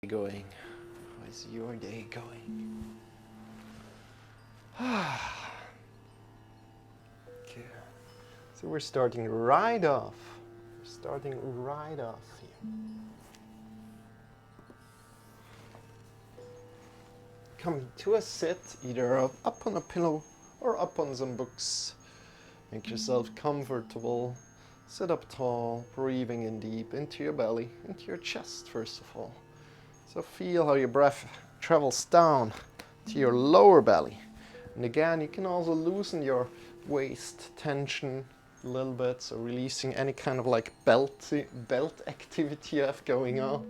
going? How is your day going? Okay. So we're starting right off. We're starting right off here. Come to a sit, either up on a pillow or up on some books. Make yourself comfortable. Sit up tall, breathing in deep into your belly, into your chest first of all. So feel how your breath travels down to your lower belly. And again, you can also loosen your waist tension a little bit, so releasing any kind of like belt activity you have going on.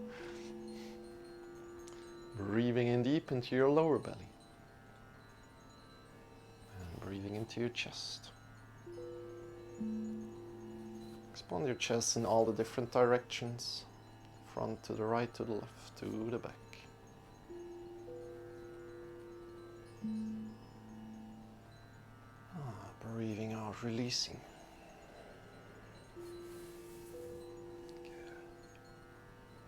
Breathing in deep into your lower belly. And breathing into your chest. Expand your chest in all the different directions. Front to the right, to the left, to the back. Breathing out, releasing. Good.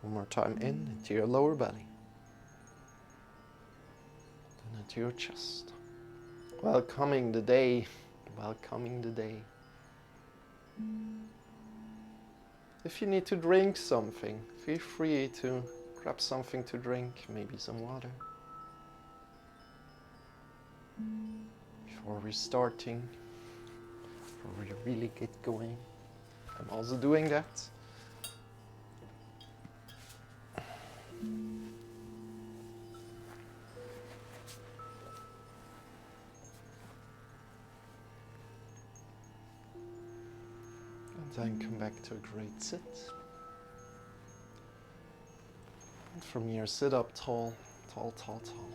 One more time in, into your lower belly. Then into your chest. Welcoming the day. Welcoming the day. If you need to drink something, feel free to grab something to drink, maybe some water. Before we're starting, before we really get going, I'm also doing that. And then come back to a great sit. And from here, sit up tall, tall, tall, tall.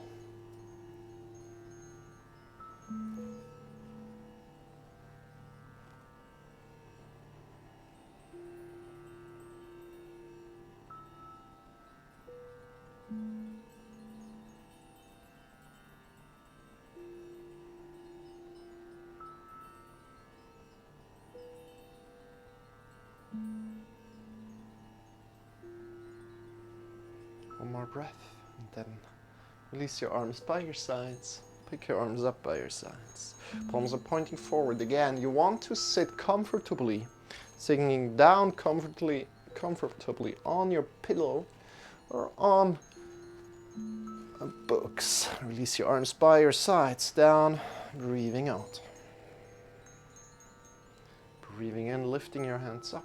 One more breath, and then release your arms by your sides. Pick your arms up by your sides. Palms are pointing forward. Again, you want to sit comfortably, sinking down comfortably on your pillow or on books. Release your arms by your sides, down, breathing out. Breathing in, lifting your hands up.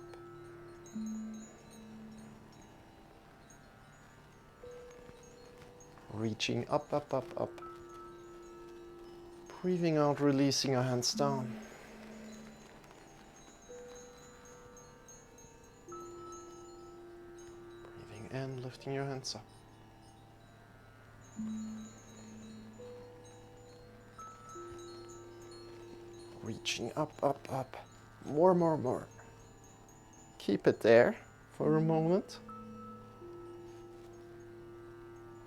Reaching up, up, up, up. Breathing out, releasing your hands down. Breathing in, lifting your hands up. Reaching up, up, up. More, more, more. Keep it there for a moment.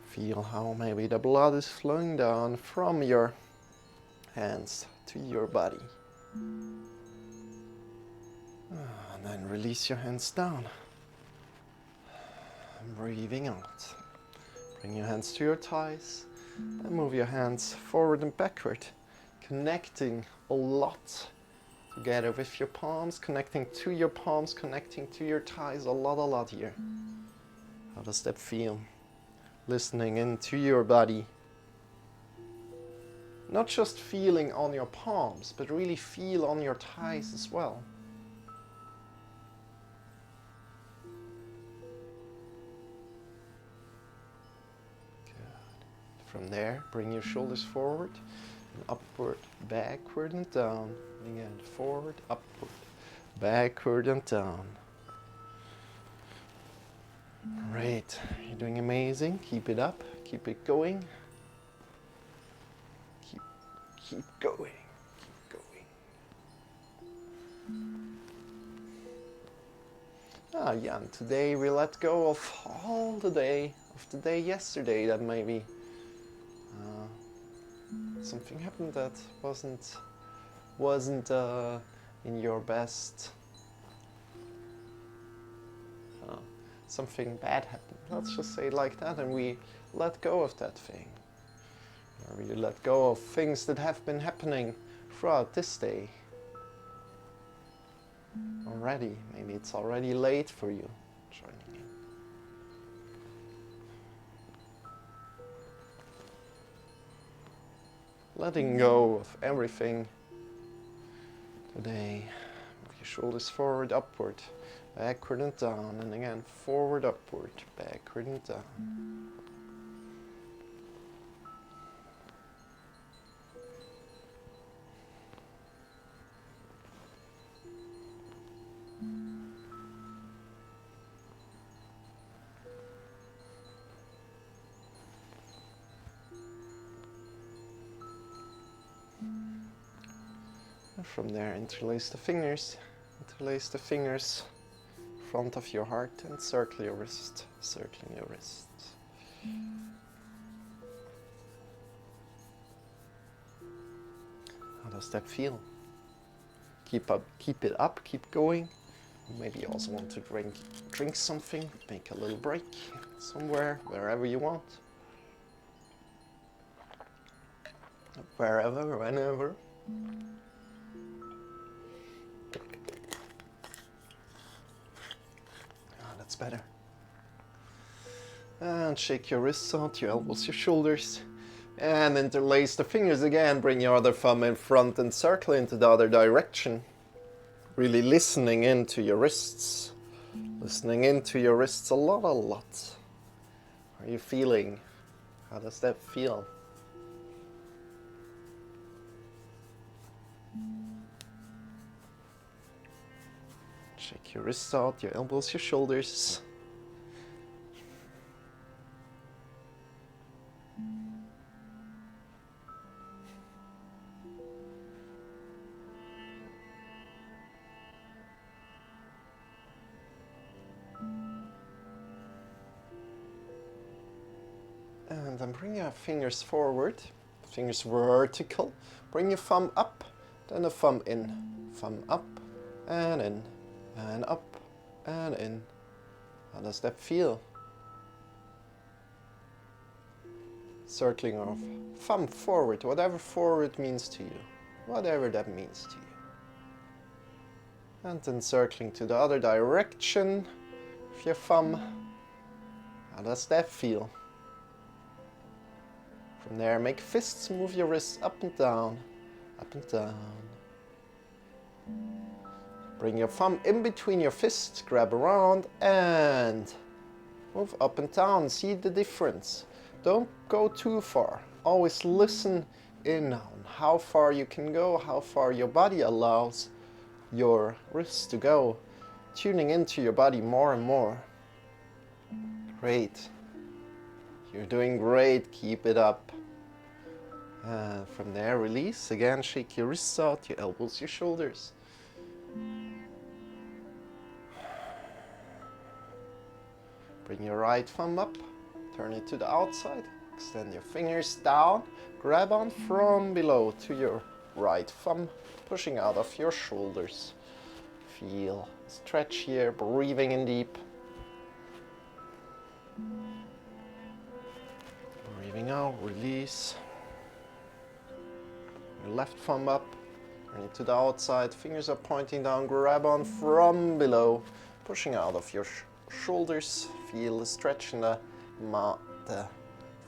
Feel how maybe the blood is flowing down from your hands to your body. And then release your hands down. And breathing out. Bring your hands to your thighs and move your hands forward and backward, connecting a lot together with your palms, connecting to your palms, connecting to your thighs a lot here. How does that feel? Listening into your body. Not just feeling on your palms, but really feel on your thighs as well. Good. From there, bring your shoulders forward and upward, backward and down. Again, forward, upward, backward and down. Great, you're doing amazing. Keep it up, keep it going. Keep going, keep going. Yeah, and today we let go of all the day yesterday that maybe something happened that wasn't in your best something bad happened. Let's just say it like that, and we let go of that thing. Or we let go of things that have been happening throughout this day. Already, maybe it's already late for you joining in. Letting go of everything today. Move your shoulders forward, upward, backward and down, and again forward, upward, backward and down. And from there, interlace the fingers in front of your heart and circling your wrist. How does that feel? Keep it up, keep going. Maybe you also want to drink something, make a little break somewhere, wherever you want. Wherever, whenever. That's better. And shake your wrists out, your elbows, your shoulders. And interlace the fingers again. Bring your other thumb in front and circle into the other direction. Really listening into your wrists. Listening into your wrists a lot. How are you feeling? How does that feel? Shake your wrists out, your elbows, your shoulders. And then bring your fingers forward, fingers vertical. Bring your thumb up, then a thumb in. Thumb up and in. And up and in. How does that feel? Circling off. Thumb forward, whatever forward means to you. Whatever that means to you. And then circling to the other direction with your thumb. How does that feel? From there, make fists, move your wrists up and down, up and down. Bring your thumb in between your fists, grab around and move up and down. See the difference. Don't go too far. Always listen in on how far you can go, how far your body allows your wrists to go. Tuning into your body more and more. Great. You're doing great. Keep it up. And from there, release. Again, shake your wrists out, your elbows, your shoulders. Bring your right thumb up, turn it to the outside, extend your fingers down, grab on from below to your right thumb, pushing out of your shoulders. Feel stretch here, breathing in deep. Breathing out, release. Your left thumb up, turn it to the outside, fingers are pointing down, grab on from below, pushing out of your shoulders. Feel the stretch in the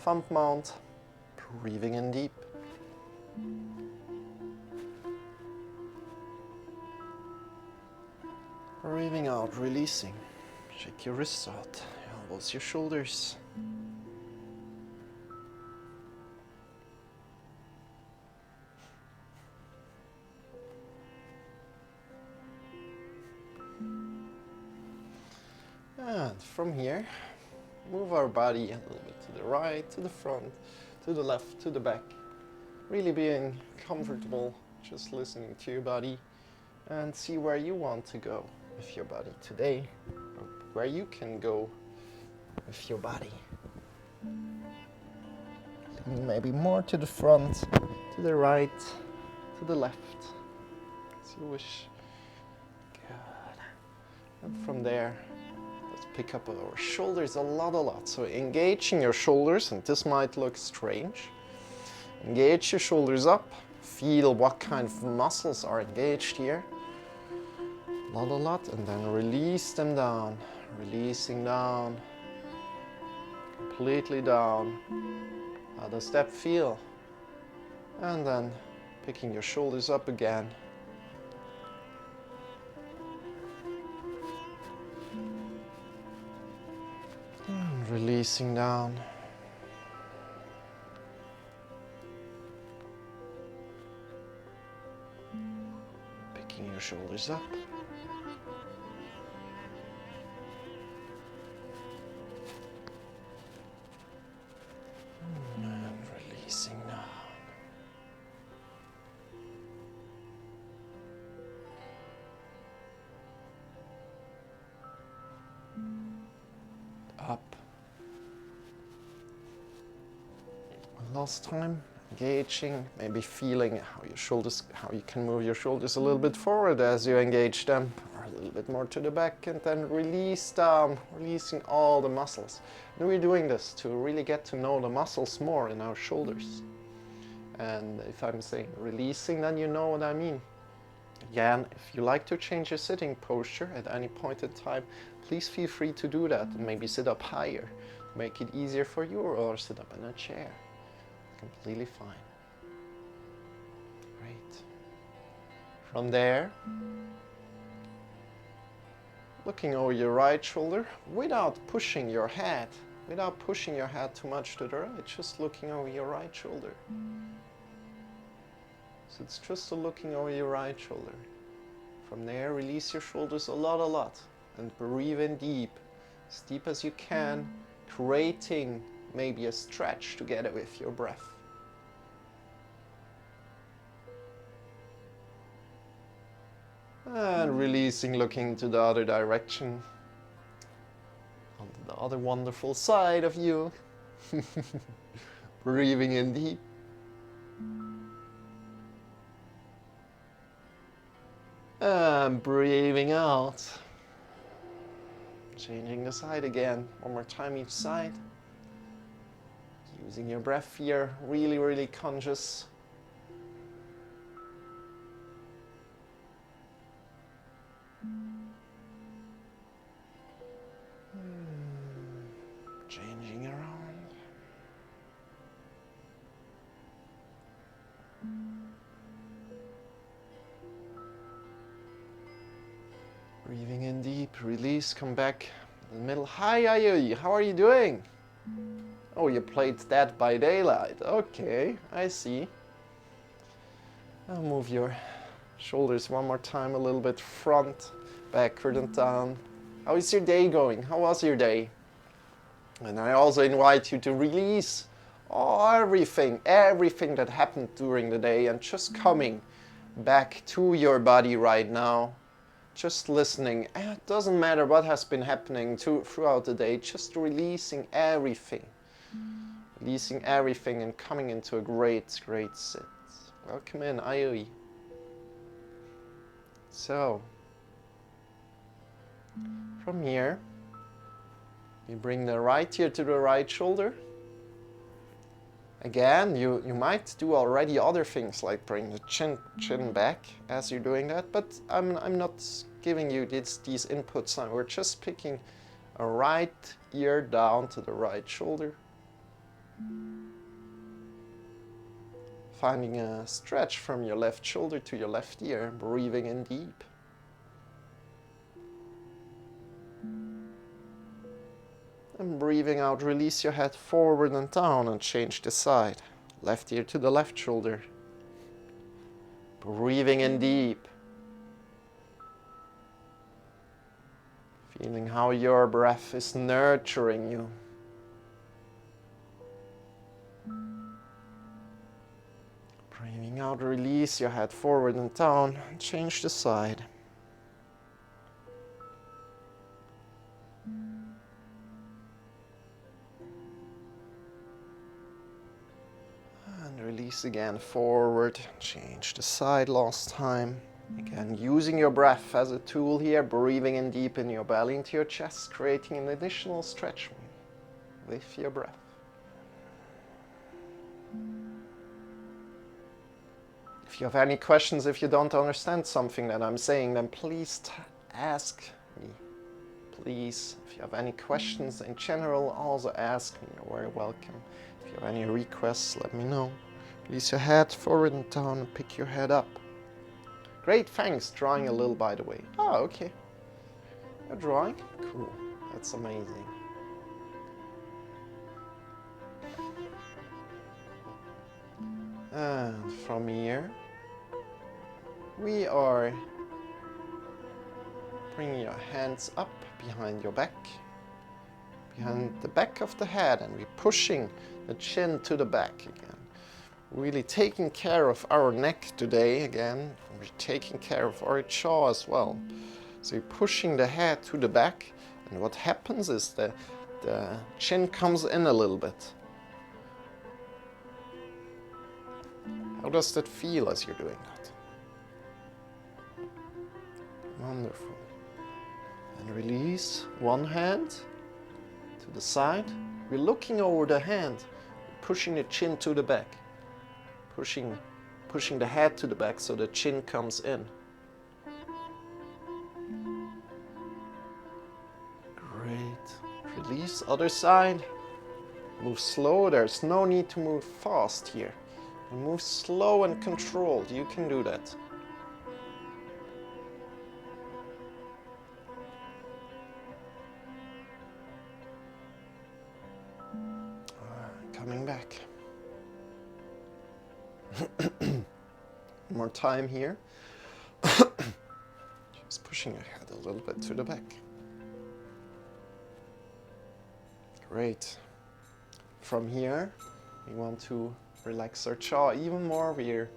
thumb mount. Breathing in deep. Breathing out, releasing. Shake your wrists out, your elbows, your shoulders. And from here, move our body a little bit to the right, to the front, to the left, to the back. Really being comfortable, just listening to your body and see where you want to go with your body today, or where you can go with your body. Maybe more to the front, to the right, to the left, as you wish. Good. And from there, let's pick up our shoulders a lot. So engaging your shoulders, and this might look strange. Engage your shoulders up. Feel what kind of muscles are engaged here. A lot, and then release them down. Releasing down. Completely down. How does that feel? And then picking your shoulders up again. And releasing down. Picking your shoulders up. And releasing down. Up. Last time, engaging, maybe feeling how you can move your shoulders a little bit forward as you engage them, or a little bit more to the back, and then release down, releasing all the muscles. And we're doing this to really get to know the muscles more in our shoulders. And if I'm saying releasing, then you know what I mean. Again, if you like to change your sitting posture at any point in time, please feel free to do that and maybe sit up higher, make it easier for you, or sit up in a chair. Completely fine. Great. From there, looking over your right shoulder without pushing your head too much to the right, just looking over your right shoulder. So it's just looking over your right shoulder. From there, release your shoulders a lot, and breathe in deep, as deep as you can, creating maybe a stretch together with your breath. And releasing, looking to the other direction, on the other wonderful side of you. Breathing in deep. And breathing out. Changing the side again, one more time each side. Using your breath here, really conscious. Changing around. Breathing in deep, release, come back in the middle. Hi Ayui, how are you doing? Oh, you played Dead by Daylight. Okay, I see. I'll move your shoulders one more time, a little bit front, backward and down. How is your day going? How was your day? And I also invite you to release everything that happened during the day and just coming back to your body right now. Just listening. It doesn't matter what has been happening throughout the day, just releasing everything. Releasing everything and coming into a great sit. Welcome in, Ayui. So, from here, you bring the right ear to the right shoulder. Again, you might do already other things like bring the chin back as you're doing that, but I'm not giving you these inputs now. We're just picking a right ear down to the right shoulder. Finding a stretch from your left shoulder to your left ear, breathing in deep. And breathing out, release your head forward and down and change the side. Left ear to the left shoulder. Breathing in deep. Feeling how your breath is nurturing you. Breathing out, release your head forward and down and change the side. And release again forward, change the side last time. Again, using your breath as a tool here, breathing in deep in your belly into your chest, creating an additional stretch with your breath. If you have any questions, if you don't understand something that I'm saying, then please ask me. Please, if you have any questions in general, also ask me. You're very welcome. If you have any requests, let me know. Release your head forward and down and pick your head up. Great, thanks. Drawing a little, by the way. Oh, okay. You're drawing? Cool. That's amazing. And from here, we are bringing your hands up behind your back, behind the back of the head, and we're pushing the chin to the back again. Really taking care of our neck today again. We're taking care of our jaw as well. So you're pushing the head to the back, and what happens is the chin comes in a little bit. How does that feel as you're doing that? Wonderful. And release one hand to the side. We're looking over the hand, pushing the chin to the back. Pushing the head to the back so the chin comes in. Great. Release other side. Move slow. There's no need to move fast here. Move slow and controlled. You can do that. Coming back. More time here. Just pushing your head a little bit to the back. Great. From here, we want to relax our jaw even more. We're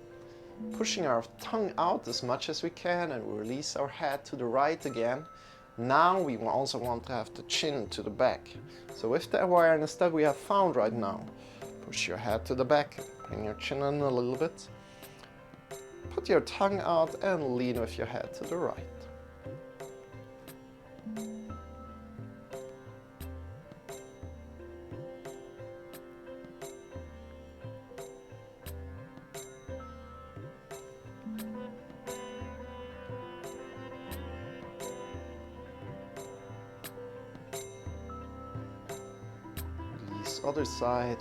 pushing our tongue out as much as we can, and we release our head to the right again. Now we also want to have the chin to the back. So with the awareness that we have found right now, push your head to the back, bring your chin in a little bit. Put your tongue out and lean with your head to the right. Release other side.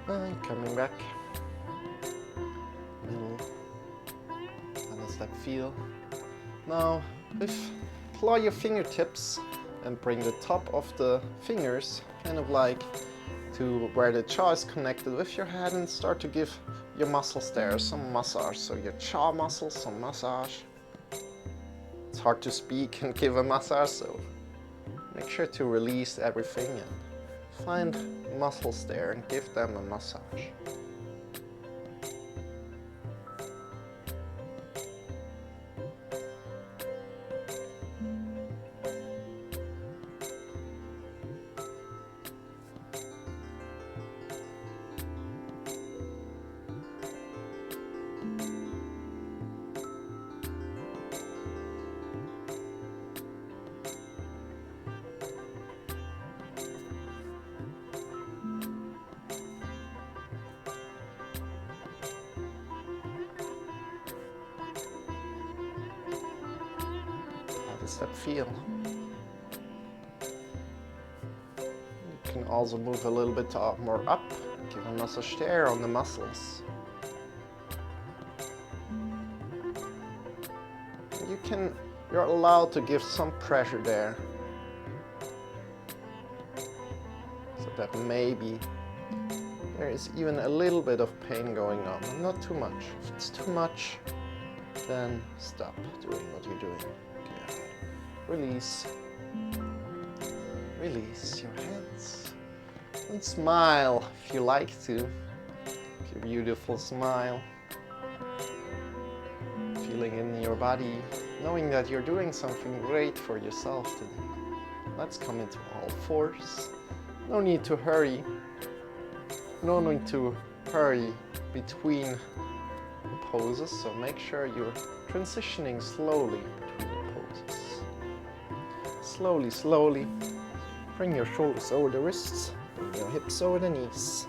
And coming back. Middle. How does that feel? Now, claw your fingertips and bring the top of the fingers kind of like to where the jaw is connected with your head, and start to give your muscles there some massage. So your jaw muscles, some massage. It's hard to speak and give a massage, so make sure to release everything and find muscles there and give them a massage. How does that feel? You can also move a little bit more up, give a massage there on the muscles. You're allowed to give some pressure there, so that maybe there is even a little bit of pain going on, but not too much. If it's too much, then stop doing what you're doing. Okay. Release. Release your hands. And smile if you like to. Your beautiful smile. If feeling in your body, knowing that you're doing something great for yourself today. Let's come into all fours. No need to hurry. No need to hurry between the poses, so make sure you're transitioning slowly between the poses. Slowly, slowly. Bring your shoulders over the wrists, bring your hips over the knees.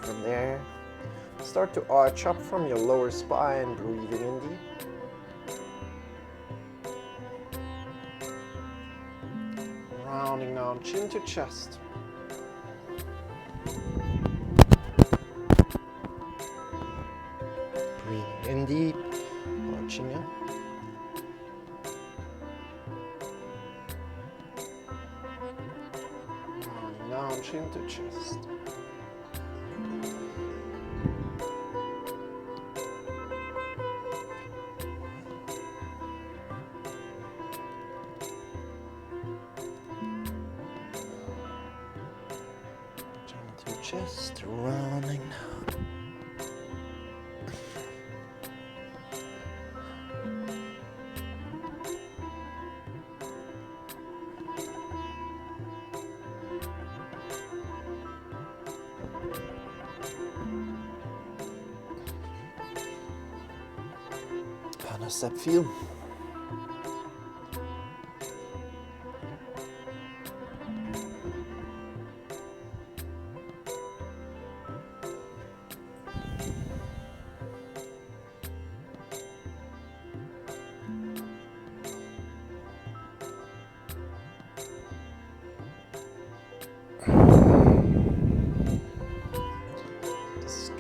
From there, start to arch up from your lower spine, breathing in deep. Rounding down, chin to chest. Breathing in deep, arching up. Rounding down, chin to chest. Chest rounding down. How does that feel?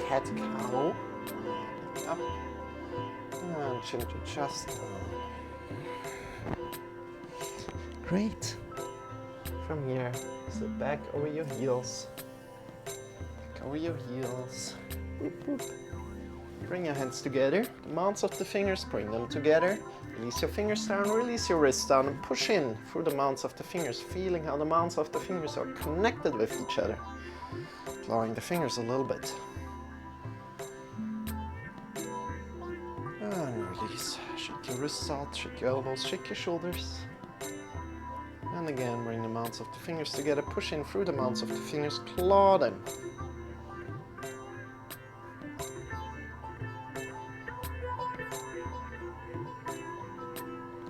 Cat-cow, up, and chin to chest. Great. From here, sit back over your heels. Back over your heels. Boop, boop. Bring your hands together. The mounts of the fingers, bring them together. Release your fingers down, release your wrists down, and push in through the mounts of the fingers, feeling how the mounts of the fingers are connected with each other. Clawing the fingers a little bit. And release. Shake your wrists out, shake your elbows, shake your shoulders. And again, bring the mounts of the fingers together, push in through the mounts of the fingers, claw them.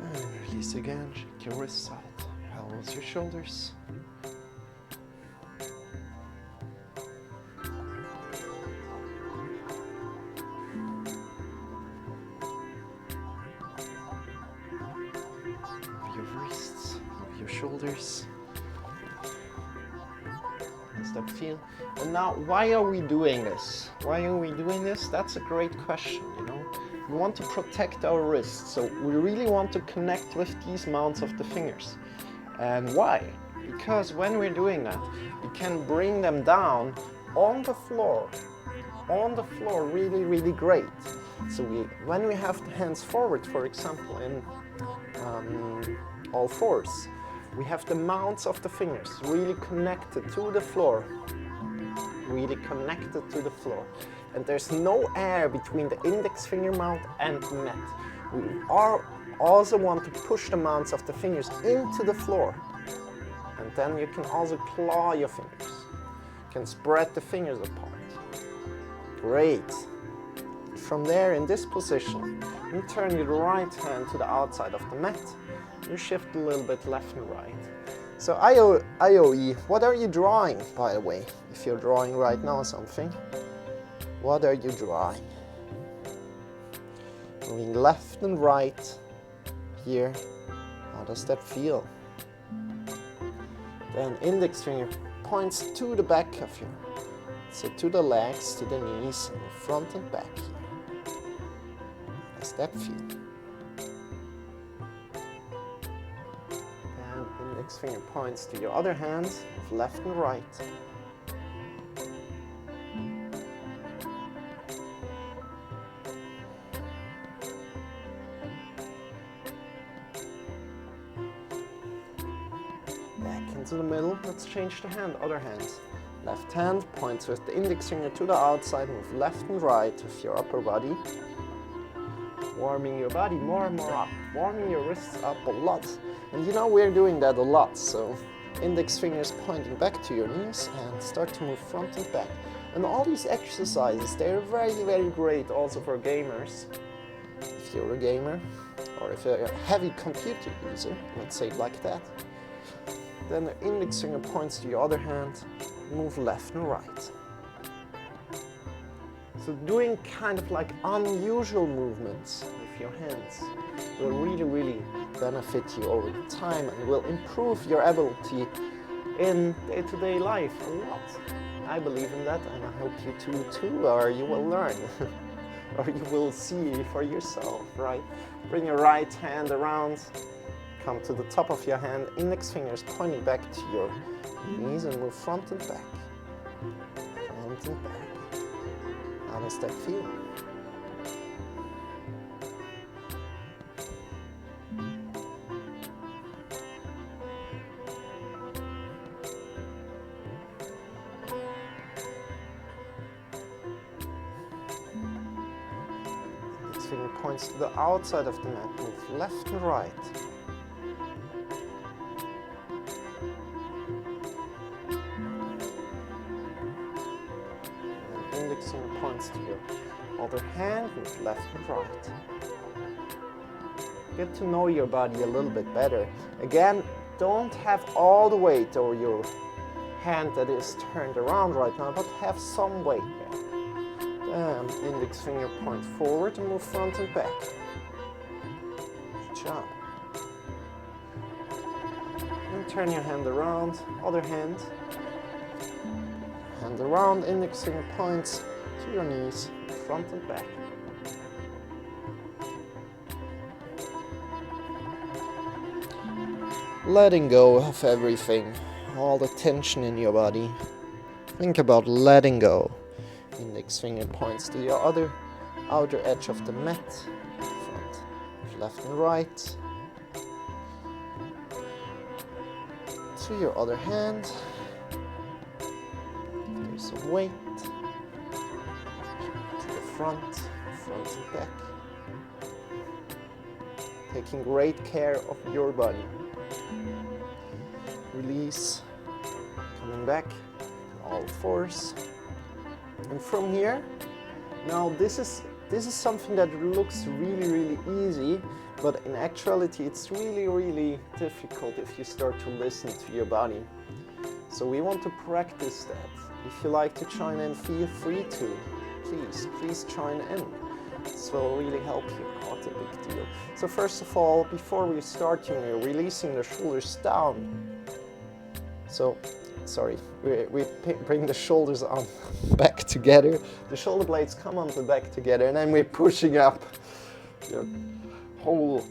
And release again, shake your wrists out, your elbows, your shoulders. Shoulders. Does that feel? And now, why are we doing this? Why are we doing this? That's a great question, you know. We want to protect our wrists, so we really want to connect with these mounts of the fingers. And why? Because when we're doing that, we can bring them down on the floor really, really great. So when we have the hands forward, for example, in all fours, we have the mounts of the fingers really connected to the floor. Really connected to the floor. And there's no air between the index finger mount and the mat. We also want to push the mounts of the fingers into the floor. And then you can also claw your fingers. You can spread the fingers apart. Great. From there, in this position, you turn your right hand to the outside of the mat. You shift a little bit left and right. So IOE, what are you drawing, by the way? If you're drawing right now something, what are you drawing? Moving left and right here. How does that feel? Then index finger points to the back of you. So to the legs, to the knees, and the front and back here. How does that feel? Index finger points to your other hands, left and right. Back into the middle. Let's change the hand, other hand. Left hand points with the index finger to the outside, move left and right with your upper body. Warming your body more and more up, warming your wrists up a lot. And you know we're doing that a lot, so index fingers pointing back to your knees and start to move front and back. And all these exercises, they're very, very great also for gamers. If you're a gamer, or if you're a heavy computer user, let's say it like that. Then the index finger points to your other hand, move left and right. So doing kind of like unusual movements with your hands will really, really benefit you over time and will improve your ability in day-to-day life a lot. I believe in that, and I hope you too, or you will learn, or you will see for yourself, right? Bring your right hand around, come to the top of your hand, index fingers pointing back to your knees and move front and back, front and back. How does that feel? Index finger points to the outside of the mat, move left and right. Index finger points to your other hand, move left and right. Get to know your body a little bit better. Again, don't have all the weight over your hand that is turned around right now, but have some weight there. Index finger point forward and move front and back. Good job. And turn your hand around, other hand. Hand around, index finger points to your knees, front and back. Letting go of everything, all the tension in your body. Think about letting go. Index finger points to your other outer edge of the mat, front, left and right. To your other hand. Some weight to the front and back. Taking great care of your body. Release, coming back, all fours. And from here, now this is something that looks really, really easy, but in actuality it's really, really difficult if you start to listen to your body. So we want to practice that. If you like to join in, feel free to. Please join in. This will really help you, not a big deal. So first of all, before we start, you're releasing the shoulders down. So, sorry, we bring the shoulders on back together. The shoulder blades come on the back together, and then we're pushing up. Your whole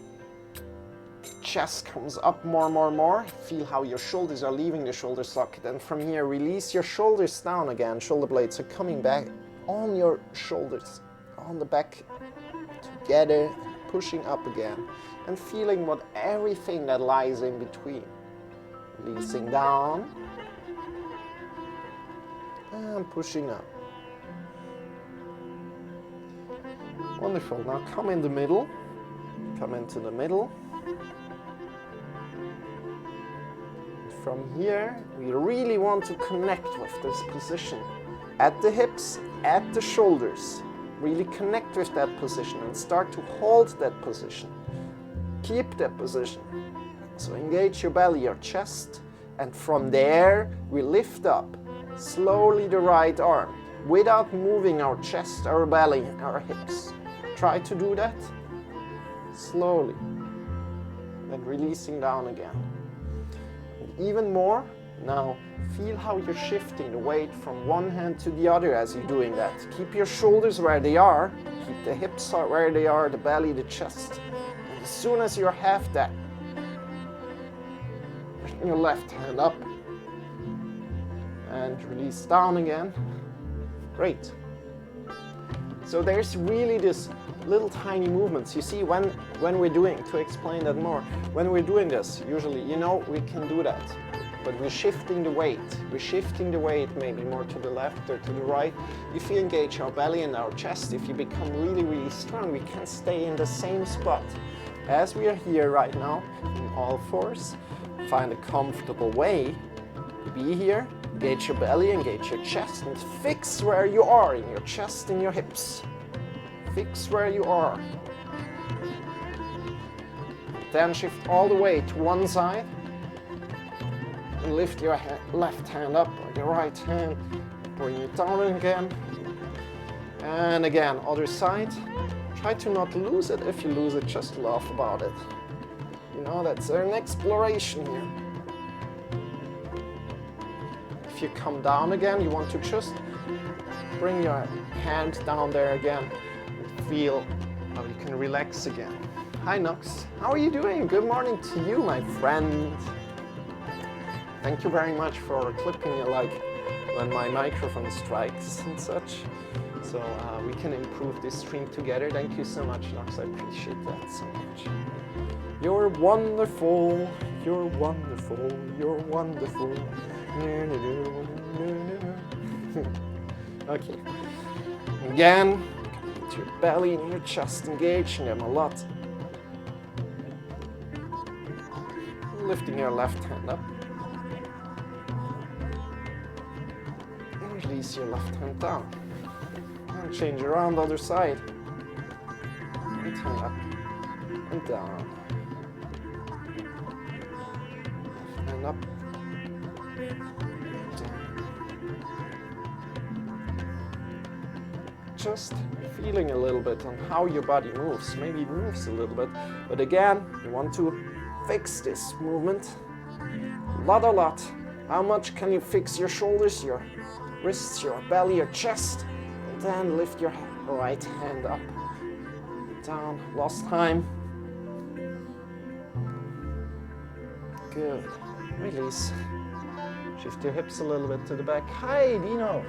chest comes up more. Feel how your shoulders are leaving the shoulder socket, and from here release your shoulders down again. Shoulder blades are coming back on your shoulders, on the back together, pushing up again, and feeling what everything that lies in between. Releasing down and pushing up. Wonderful. Now come in the middle. Come into the middle. From here, we really want to connect with this position. At the hips, at the shoulders. Really connect with that position and start to hold that position. Keep that position. So engage your belly, your chest, and from there, we lift up slowly the right arm without moving our chest, our belly, our hips. Try to do that slowly, then releasing down again. Even more, now feel how you're shifting the weight from one hand to the other as you're doing that. Keep your shoulders where they are, keep the hips where they are, the belly, the chest. And as soon as you have that, bring your left hand up and release down again. Great. So there's really this little tiny movements. You see, when we're doing, to explain that more, when we're doing this, usually, you know, we can do that. but we're shifting the weight. We're shifting the weight maybe more to the left or to the right. If we engage our belly and our chest, if you become really, really strong, we can stay in the same spot as we are here right now in all fours. Find a comfortable way to be here. Engage your belly, engage your chest, and fix where you are in your chest and your hips. Fix where you are. Then shift all the way to one side and lift your left hand up or your right hand. Bring it down again. And again, other side. Try to not lose it. If you lose it, just laugh about it. You know, that's an exploration here. If you come down again, you want to just bring your hand down there again and feel how you can relax again. Hi Nox, how are you doing? Good morning to you, my friend. Thank you very much for clipping it like when my microphone strikes and such. So we can improve this stream together. Thank you so much, Nox. I appreciate that so much. You're wonderful. You're wonderful. You're wonderful. Okay. Again, get your belly and your chest engaging them a lot. Lifting your left hand up. And release your left hand down. And change around the other side. Right hand up and down. Left hand up. Just feeling a little bit on how your body moves. Maybe it moves a little bit, but again, you want to fix this movement a lot. How much can you fix your shoulders, your wrists, your belly, your chest, and then lift your right hand up, down. Last time. Good. Release. Shift your hips a little bit to the back. Hi, Dino.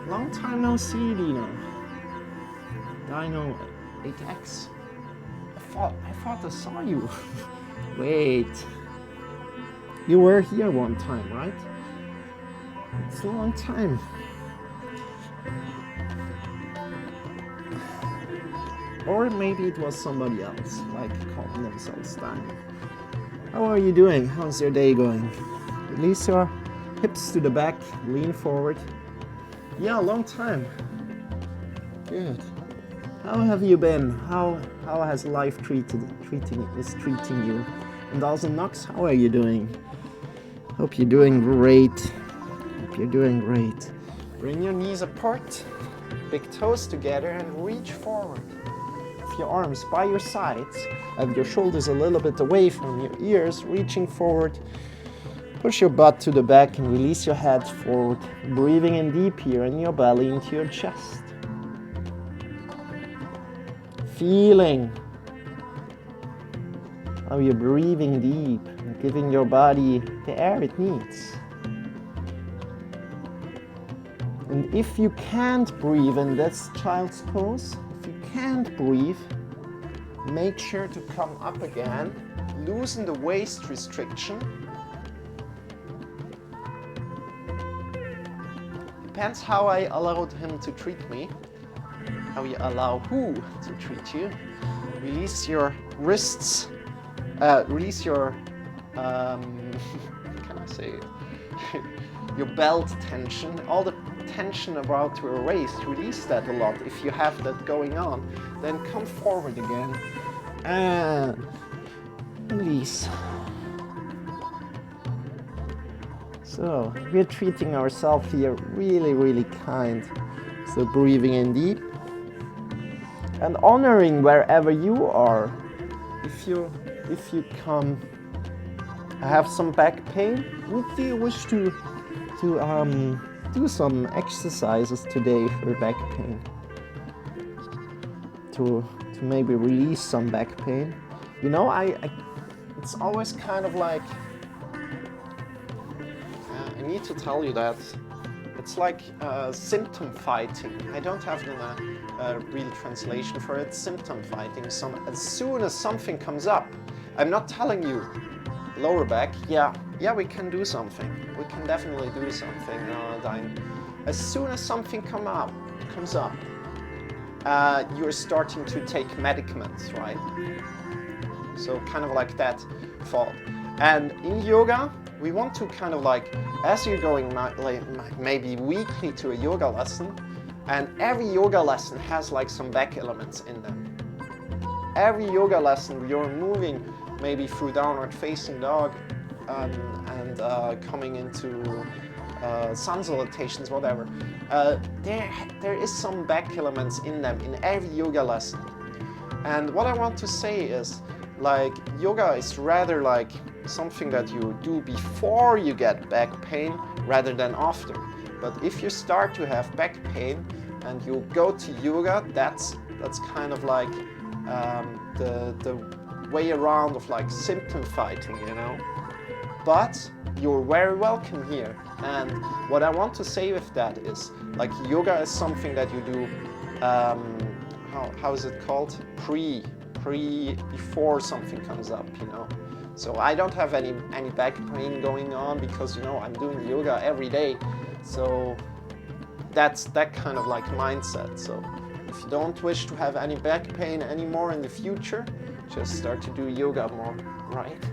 Long time no see, Dino. Dino 8X. I thought I saw you. Wait. You were here one time, right? It's a long time. Or maybe it was somebody else, like calling themselves Dino. How are you doing? How's your day going? Release your hips to the back, lean forward. Yeah, long time. Good. How have you been? How has life treating you? And also Nox, how are you doing? Hope you're doing great. Hope you're doing great. Bring your knees apart, big toes together, and reach forward. With your arms by your sides, have your shoulders a little bit away from your ears, reaching forward. Push your butt to the back and release your head forward, breathing in deep here in your belly into your chest. Feeling how you're breathing deep and giving your body the air it needs. And if you can't breathe in this child's pose, if you can't breathe, make sure to come up again, loosen the waist restriction. Depends how I allowed him to treat me, how you allow who to treat you. Release your wrists, release your, can I say it? Your belt tension, all the tension about your waist, release that a lot. If you have that going on, then come forward again and release. So we're treating ourselves here really kind. So breathing in deep and honoring wherever you are. If you come have some back pain, would you wish to do some exercises today for back pain? To maybe release some back pain. You know, it's always kind of like, I need to tell you that it's like symptom fighting. I don't have a real translation for it. Symptom fighting. As soon as something comes up, I'm not telling you lower back. Yeah, yeah, we can do something. We can definitely do something, Dine. As soon as something comes up, you're starting to take medicaments, right? So kind of like that thought. And in yoga, we want to kind of like, as you're going maybe weekly to a yoga lesson, and every yoga lesson has like some back elements in them. Every yoga lesson you're moving maybe through downward facing dog and coming into sun salutations, whatever. There is some back elements in them in every yoga lesson. And what I want to say is, like, yoga is rather like something that you do before you get back pain rather than after. But if you start to have back pain and you go to yoga, that's kind of like the way around of like symptom fighting, you know. But you're very welcome here. And what I want to say with that is, like, yoga is something that you do, how is it called? Before something comes up, you know. So I don't have any back pain going on because, you know, I'm doing yoga every day. So that's that kind of like mindset. So if you don't wish to have any back pain anymore in the future, just start to do yoga more, right?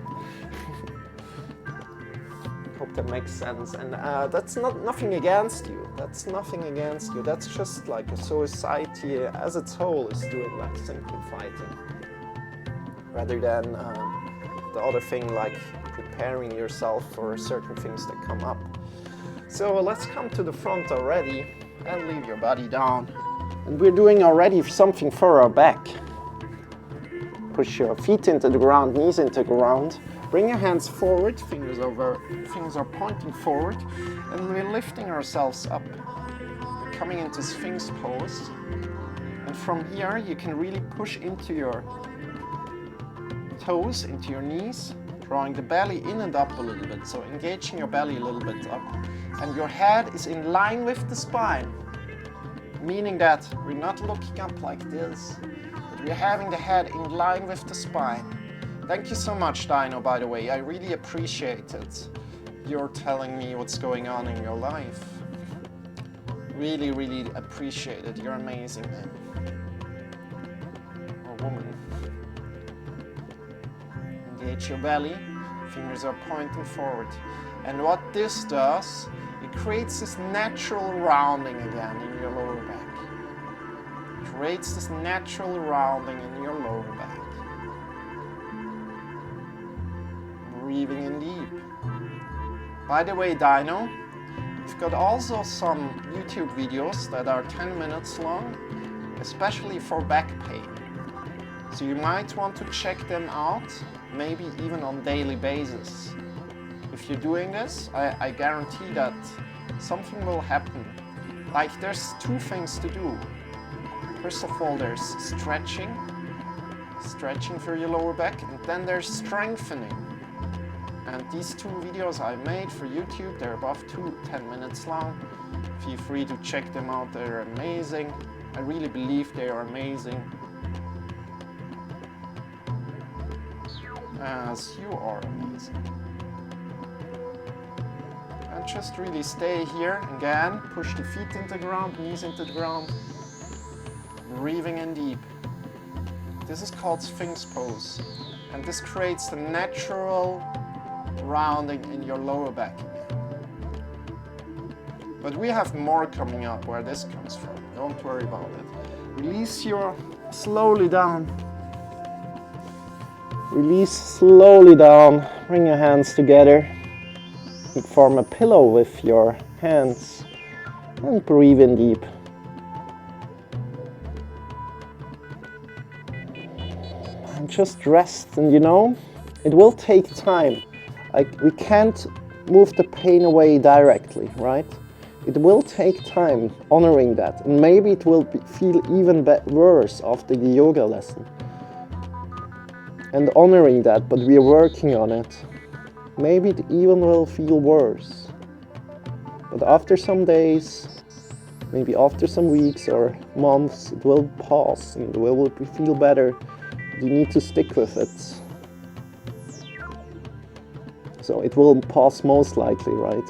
Hope that makes sense. And that's nothing against you. That's nothing against you. That's just like a society as a whole is doing like symptom fighting, rather than the other thing like preparing yourself for certain things that come up. So let's come to the front already and leave your body down. And we're doing already something for our back. Push your feet into the ground, knees into the ground. Bring your hands forward, fingers are pointing forward, and we're lifting ourselves up. We're coming into Sphinx pose. And from here, you can really push into your toes, into your knees, drawing the belly in and up a little bit. So engaging your belly a little bit up. And your head is in line with the spine, meaning that we're not looking up like this, but we're having the head in line with the spine. Thank you so much, Dino, by the way. I really appreciate it. You're telling me what's going on in your life. Really, really appreciate it. You're amazing, man. Or woman. Engage your belly. Fingers are pointing forward. And what this does, it creates this natural rounding again in your lower back. It creates this natural rounding in your lower back. Breathing in deep. By the way, Dino, we've got also some YouTube videos that are 10 minutes long, especially for back pain. So you might want to check them out, maybe even on a daily basis. If you're doing this, I guarantee that something will happen. Like, there's two things to do. First of all, there's stretching for your lower back, and then there's strengthening. And these two videos I made for YouTube, they're above 10 minutes long. Feel free to check them out, they're amazing. I really believe they are amazing. As you are amazing. And just really stay here. Again, push the feet into the ground, knees into the ground. Breathing in deep. This is called Sphinx pose. And this creates the natural rounding in your lower back again. But we have more coming up where this comes from. Don't worry about it. Release slowly down. Release slowly down. Bring your hands together. And form a pillow with your hands. And breathe in deep. And just rest. And you know, it will take time. Like, we can't move the pain away directly, right? It will take time honoring that. And maybe it will feel even worse after the yoga lesson. And honoring that, but we are working on it. Maybe it even will feel worse. But after some days, maybe after some weeks or months, it will pass and it will feel better. You need to stick with it. So it will pause most likely, right?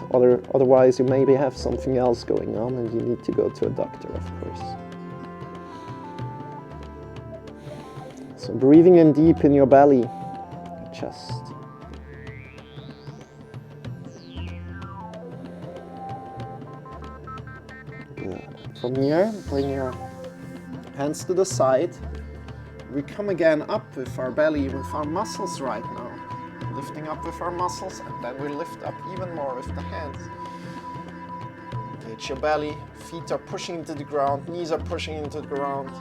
Otherwise you maybe have something else going on and you need to go to a doctor, of course. So breathing in deep in your belly, chest. Good. From here, bring your hands to the side. We come again up with our belly, with our muscles right now. Lifting up with our muscles, and then we lift up even more with the hands. Engage your belly, feet are pushing into the ground, knees are pushing into the ground.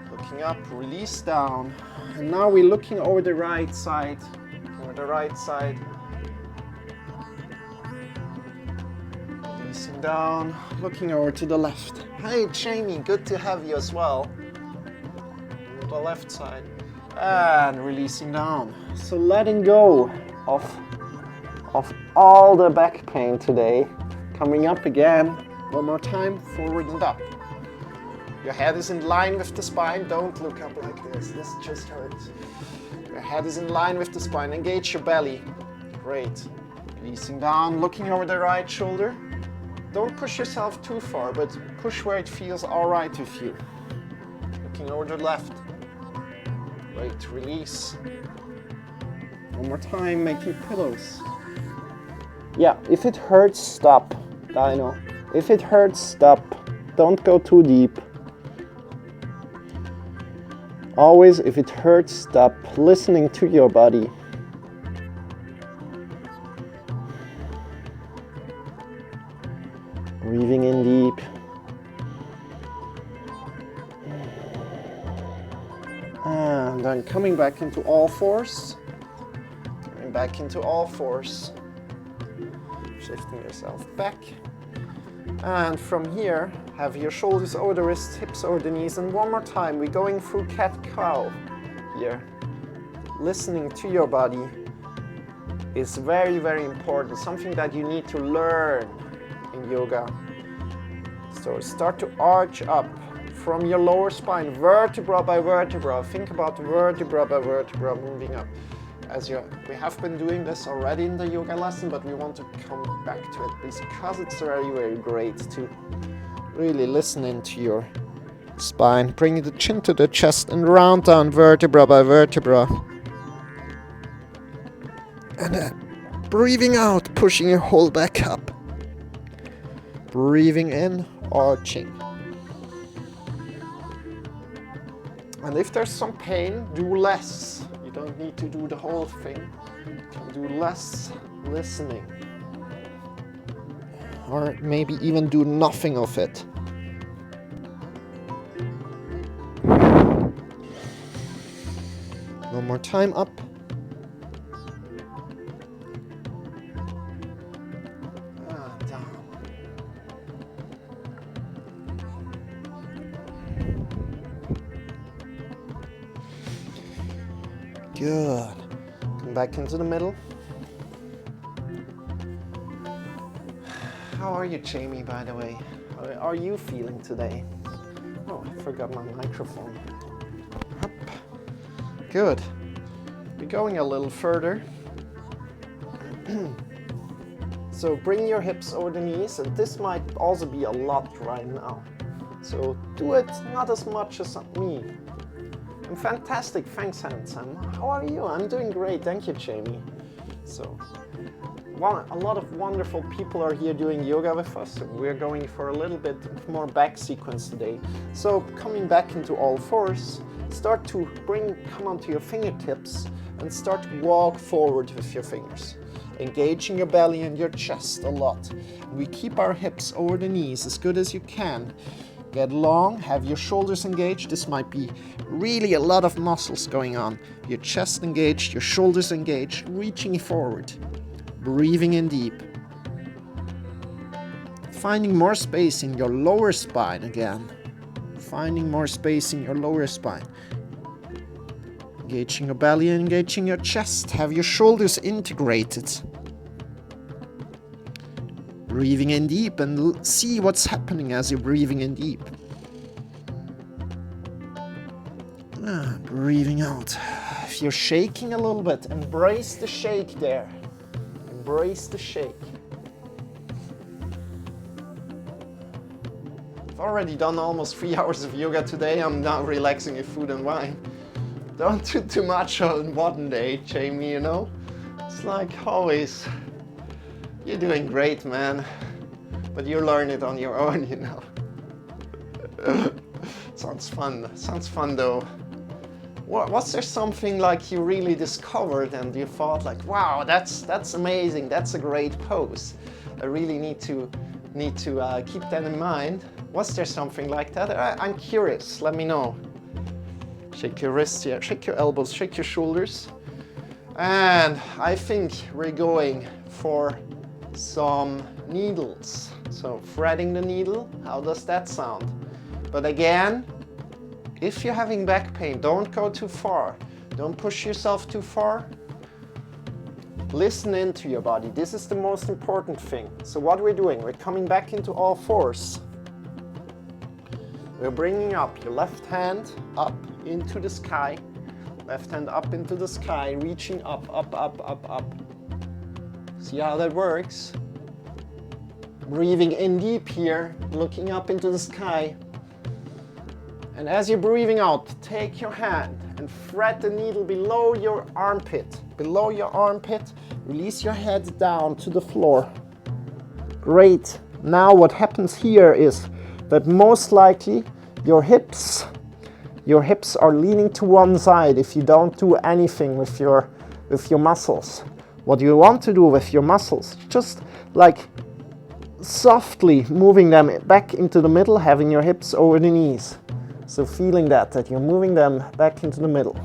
Looking up, release down. And now we're looking over the right side. Over the right side. Releasing down, looking over to the left. Hey Jamie, good to have you as well. The left side. And releasing down. So letting go of all the back pain today. Coming up again. One more time, forward and up. Your head is in line with the spine. Don't look up like this. This just hurts. Your head is in line with the spine. Engage your belly. Great. Releasing down, looking over the right shoulder. Don't push yourself too far, but push where it feels all right with you. Looking over the left. Great. Release. One more time, making pillows. Yeah, if it hurts, stop. Dino. If it hurts, stop. Don't go too deep. Always, if it hurts, stop. Listening to your body. Breathing in deep. And then coming back into all fours. Coming back into all fours. Shifting yourself back. And from here, have your shoulders over the wrists, hips over the knees. And one more time, we're going through cat-cow here. Listening to your body is very, very important. Something that you need to learn in yoga. So start to arch up from your lower spine, vertebra by vertebra. Think about vertebra by vertebra moving up. We have been doing this already in the yoga lesson, but we want to come back to it because it's very, very great to really listen into your spine. Bring the chin to the chest and round down vertebra by vertebra. And then breathing out, pushing your whole back up. Breathing in, arching. And if there's some pain, do less. You don't need to do the whole thing. You can do less listening. Or maybe even do nothing of it. One more time, up. Down. Good. Come back into the middle. How are you, Jamie, by the way? How are you feeling today? Oh, I forgot my microphone. Up. Good. We're going a little further. So bring your hips over the knees, and this might also be a lot right now. So do it not as much as me. I'm fantastic, thanks handsome. How are you? I'm doing great, thank you Jamie. So, a lot of wonderful people are here doing yoga with us. We're going for a little bit more back sequence today. So coming back into all fours, start to come onto your fingertips and start to walk forward with your fingers. Engaging your belly and your chest a lot. We keep our hips over the knees as good as you can. Get long, have your shoulders engaged. This might be really a lot of muscles going on. Your chest engaged, your shoulders engaged, reaching forward. Breathing in deep. Finding more space in your lower spine again. Finding more space in your lower spine. Engaging your belly and engaging your chest. Have your shoulders integrated. Breathing in deep and see what's happening as you're breathing in deep. Breathing out. If you're shaking a little bit, embrace the shake there. Embrace the shake. I've already done almost 3 hours of yoga today. I'm now relaxing with food and wine. Don't do too much on one day, Jamie, you know? It's like always, you're doing great, man. But you learn it on your own, you know? Sounds fun though. Was there something like you really discovered and you thought like, wow, that's amazing, that's a great pose. I really need to keep that in mind. Was there something like that? I'm curious, let me know. Shake your wrists here, shake your elbows, shake your shoulders. And I think we're going for some needles. So threading the needle, how does that sound? But again, if you're having back pain, don't go too far. Don't push yourself too far. Listen into your body. This is the most important thing. So what we're doing, we're coming back into all fours. We're bringing up your left hand up into the sky. Left hand up into the sky, reaching up, up, up, up, up. See how that works? Breathing in deep here, looking up into the sky. And as you're breathing out, take your hand and thread the needle below your armpit. Below your armpit, release your head down to the floor. Great. Now what happens here is that most likely your hips are leaning to one side if you don't do anything with your muscles. What you want to do with your muscles, just like softly moving them back into the middle, having your hips over the knees. So feeling that you're moving them back into the middle.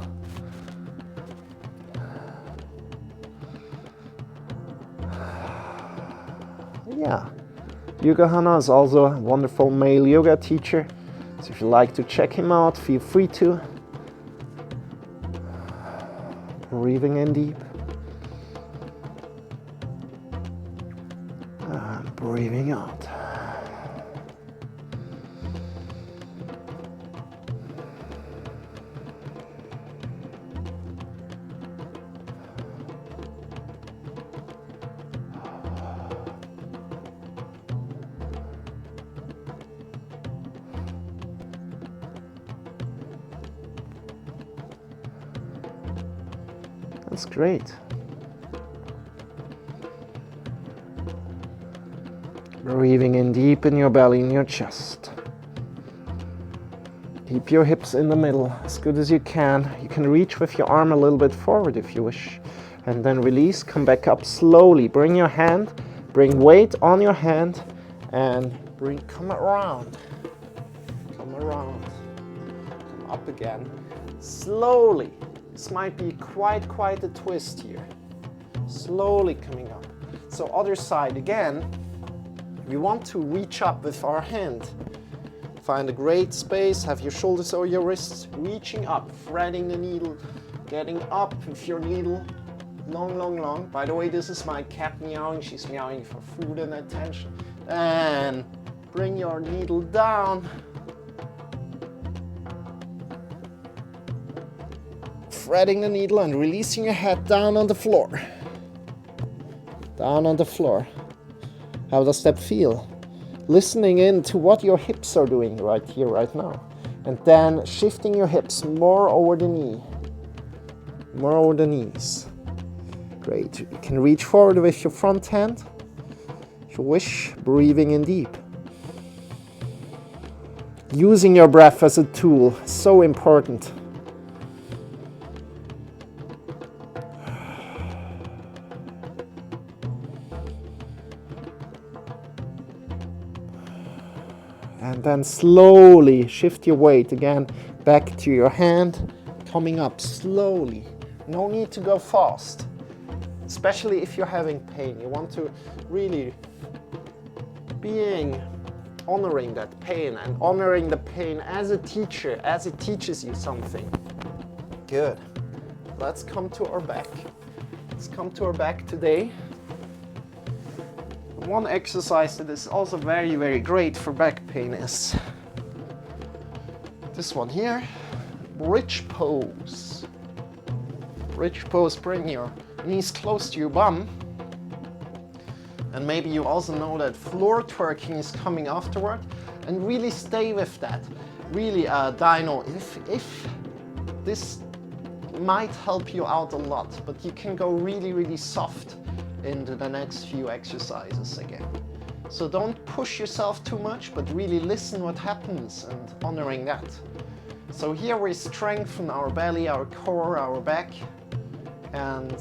Yeah, Yoga Hana is also a wonderful male yoga teacher. So if you like to check him out, feel free to. Breathing in deep. And breathing out. That's great. Breathing in deep in your belly, in your chest. Keep your hips in the middle as good as you can. You can reach with your arm a little bit forward if you wish. And then release, come back up slowly. Bring your hand, bring weight on your hand, and come around. Come around. Come up again. Slowly. This might be quite a twist here. Slowly coming up. So other side again. We want to reach up with our hand. Find a great space, have your shoulders or your wrists, reaching up, threading the needle, getting up with your needle. Long, long, long. By the way, this is my cat meowing. She's meowing for food and attention. And bring your needle down. Threading the needle and releasing your head down on the floor. Down on the floor. How does that feel? Listening in to what your hips are doing right here, right now. And then shifting your hips more over the knee. More over the knees. Great. You can reach forward with your front hand. If you wish, breathing in deep. Using your breath as a tool, so important. And then slowly shift your weight again back to your hand, coming up slowly. No need to go fast, especially if you're having pain. You want to really honoring that pain and honoring the pain as a teacher, as it teaches you something. Good. Let's come to our back. Let's come to our back today. One exercise that is also very, very great for back pain is this one here, bridge pose. Bridge pose, bring your knees close to your bum. And maybe you also know that floor twerking is coming afterward, and really stay with that. Really, Dino, if this might help you out a lot, but you can go really, really soft into the next few exercises again. So don't push yourself too much, but really listen what happens and honoring that. So here we strengthen our belly, our core, our back, and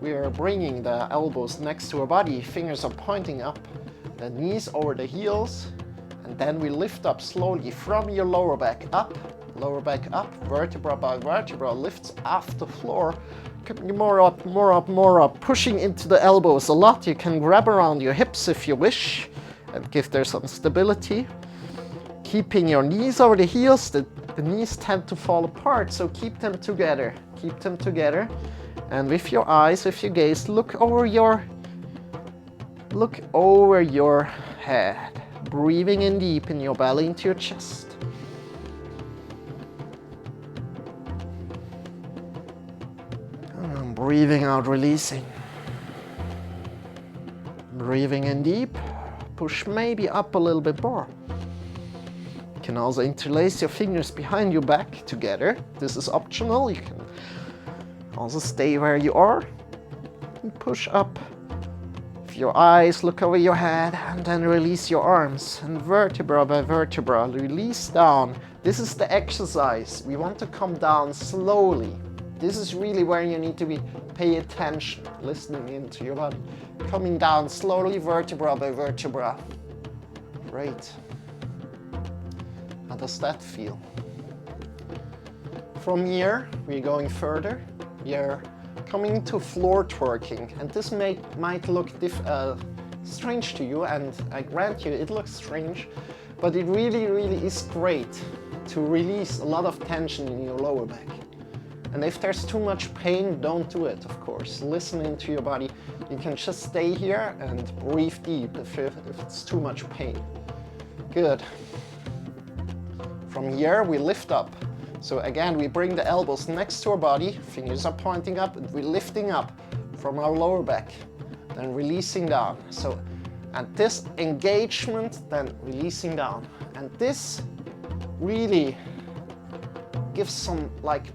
we are bringing the elbows next to our body, fingers are pointing up, the knees over the heels, and then we lift up slowly from your lower back up, vertebra by vertebra, lifts off the floor, more up, more up, more up, pushing into the elbows a lot. You can grab around your hips if you wish, and give there some stability. Keeping your knees over the heels, the knees tend to fall apart, so keep them together, and with your eyes, with your gaze, look over your head, breathing in deep in your belly into your chest. And breathing out, releasing. Breathing in deep, push maybe up a little bit more. You can also interlace your fingers behind your back together. This is optional. You can also stay where you are and push up. With your eyes, look over your head, and then release your arms. And vertebra by vertebra, release down. This is the exercise. We want to come down slowly. This is really where you need to pay attention, listening into your body. Coming down slowly, vertebra by vertebra. Great. How does that feel? From here, we're going further. We're coming to floor twerking, and this might look strange to you, and I grant you it looks strange, but it really, really is great to release a lot of tension in your lower back. And if there's too much pain, don't do it, of course. Listen into your body. You can just stay here and breathe deep if it's too much pain. Good. From here, we lift up. So again, we bring the elbows next to our body, fingers are pointing up, and we're lifting up from our lower back, then releasing down. So, and this engagement, then releasing down. And this really gives some, like,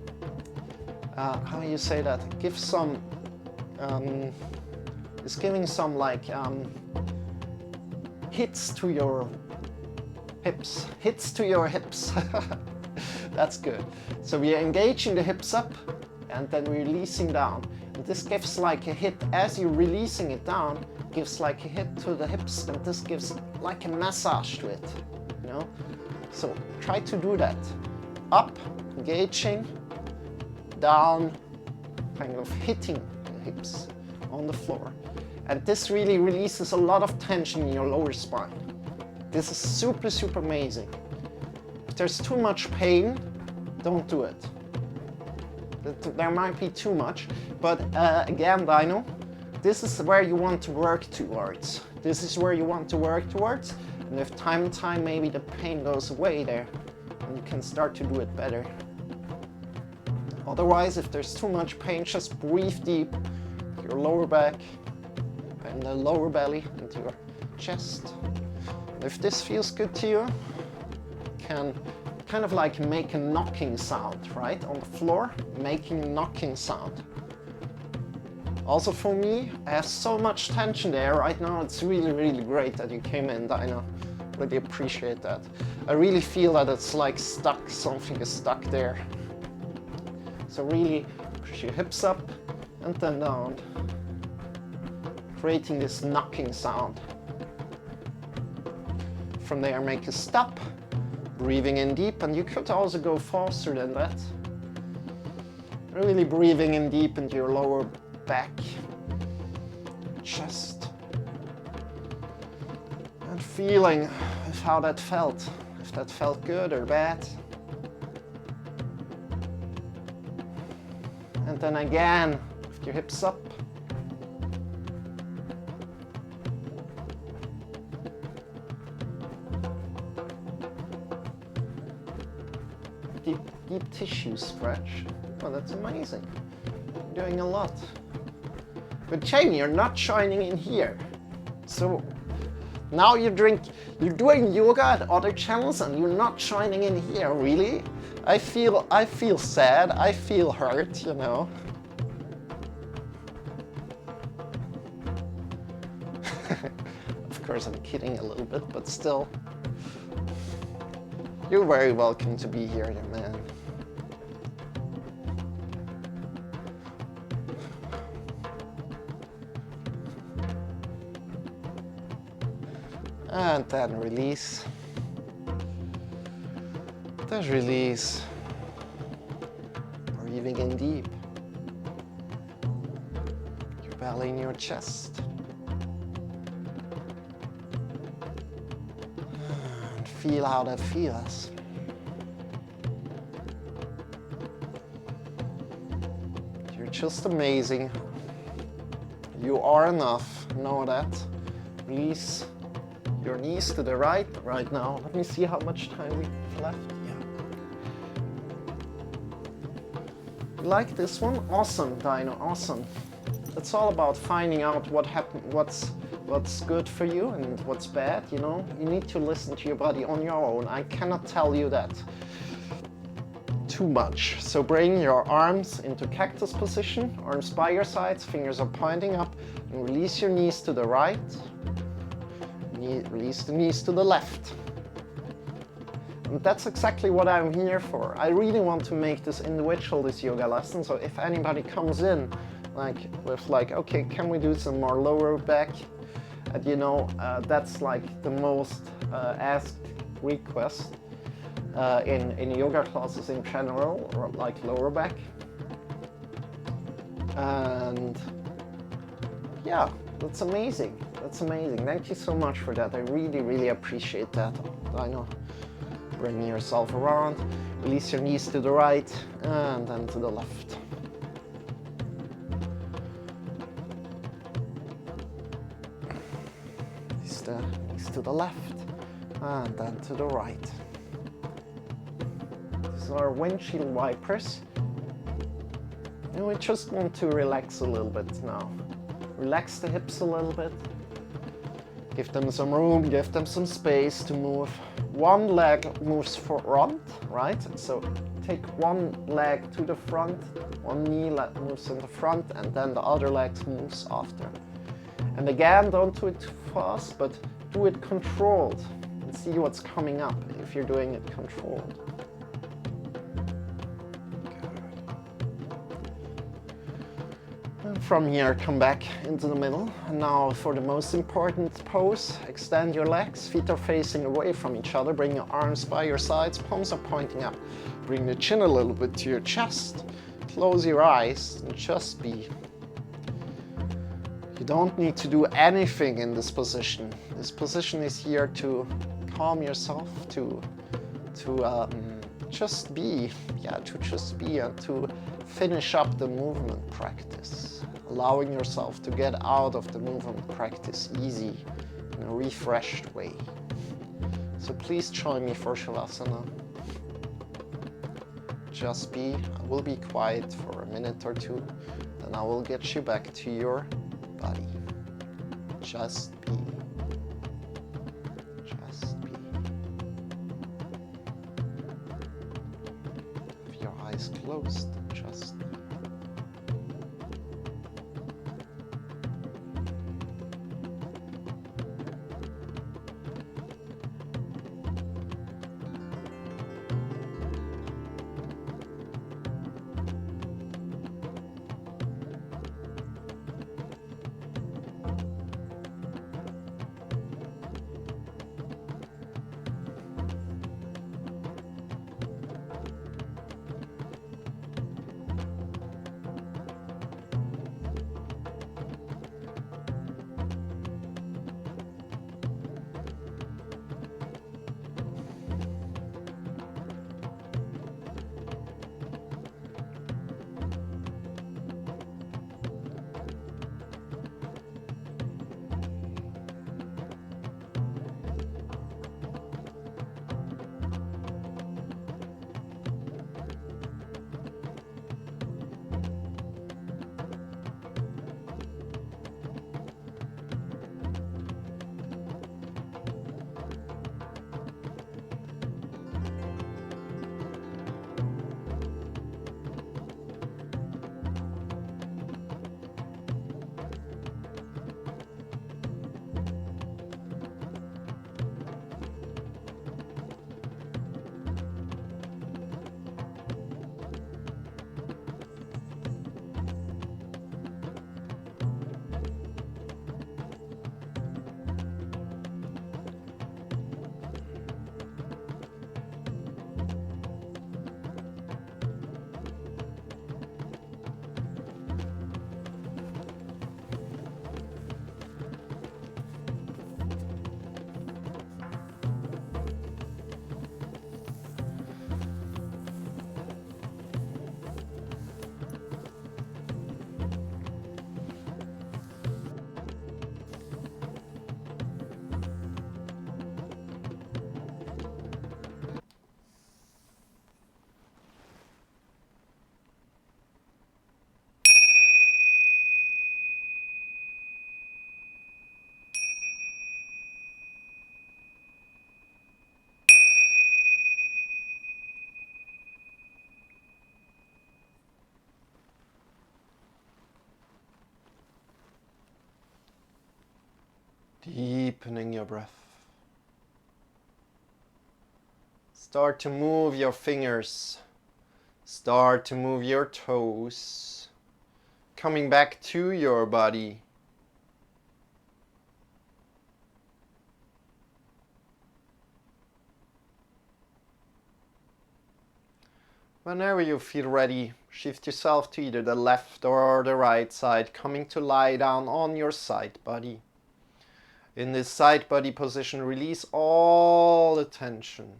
how do you say that? Gives some, it's giving some, like, hits to your hips. That's good. So we are engaging the hips up, and then we're releasing down. And this gives like a hit as you're releasing it down, gives like a hit to the hips, and this gives like a massage to it, you know? So try to do that. Up, engaging, down, kind of hitting the hips on the floor. And this really releases a lot of tension in your lower spine. This is super, super amazing. If there's too much pain, don't do it. There might be too much, but again, Dino, this is where you want to work towards. And with time, maybe the pain goes away there, and you can start to do it better. Otherwise, if there's too much pain, just breathe deep, your lower back, and the lower belly into your chest. If this feels good to you, can kind of like make a knocking sound, right? On the floor, making a knocking sound. Also for me, I have so much tension there right now. It's really, really great that you came in, Dino. Really appreciate that. I really feel that it's like stuck, something is stuck there. So really push your hips up and then down, creating this knocking sound. From there, make a stop. Breathing in deep, and you could also go faster than that. Really breathing in deep into your lower back, chest, and feeling how that felt, if that felt good or bad. And then again, lift your hips up. Deep tissue stretch. Oh, that's amazing. You're doing a lot. But Jamie, you're not joining in here. So now you're doing yoga at other channels and you're not joining in here, really? I feel sad, I feel hurt, you know. Of course I'm kidding a little bit, but still. You're very welcome to be here, young man. And then release. Then release. Breathing in deep. Your belly in your chest. And feel how that feels. You're just amazing. You are enough. Know that. Release your knees to the right now. Let me see how much time we have left. Yeah. You like this one? Awesome, Dino, awesome. It's all about finding out what happened, what's good for you and what's bad, you know? You need to listen to your body on your own. I cannot tell you that too much. So bring your arms into cactus position, arms by your sides, fingers are pointing up, and release your knees to the right. Release the knees to the left. And that's exactly what I'm here for. I really want to make this individual, this yoga lesson, so if anybody comes in with okay, can we do some more lower back? And you know, that's like the most asked request in yoga classes in general, or like lower back. And yeah, that's amazing. That's amazing. Thank you so much for that. I really, really appreciate that. I know. Bring yourself around. Release your knees to the right and then to the left. Release the knees to the left and then to the right. These are windshield wipers. And we just want to relax a little bit now. Relax the hips a little bit. Give them some room, give them some space to move. One leg moves front, right? So take one leg to the front, one knee moves in the front, and then the other leg moves after. And again, don't do it too fast, but do it controlled. And see what's coming up if you're doing it controlled. From here, come back into the middle. And now for the most important pose, extend your legs, feet are facing away from each other, bring your arms by your sides, palms are pointing up. Bring the chin a little bit to your chest, close your eyes and just be. You don't need to do anything in this position. This position is here to calm yourself, to just be, and to finish up the movement practice. Allowing yourself to get out of the movement practice easy in a refreshed way. So please join me for Shavasana. Just be. I will be quiet for a minute or two, then I will get you back to your body. Just be. Just be. With your eyes closed, just be. Deepening your breath. Start to move your fingers. Start to move your toes. Coming back to your body. Whenever you feel ready, shift yourself to either the left or the right side, coming to lie down on your side body. In this side body position, release all the tension.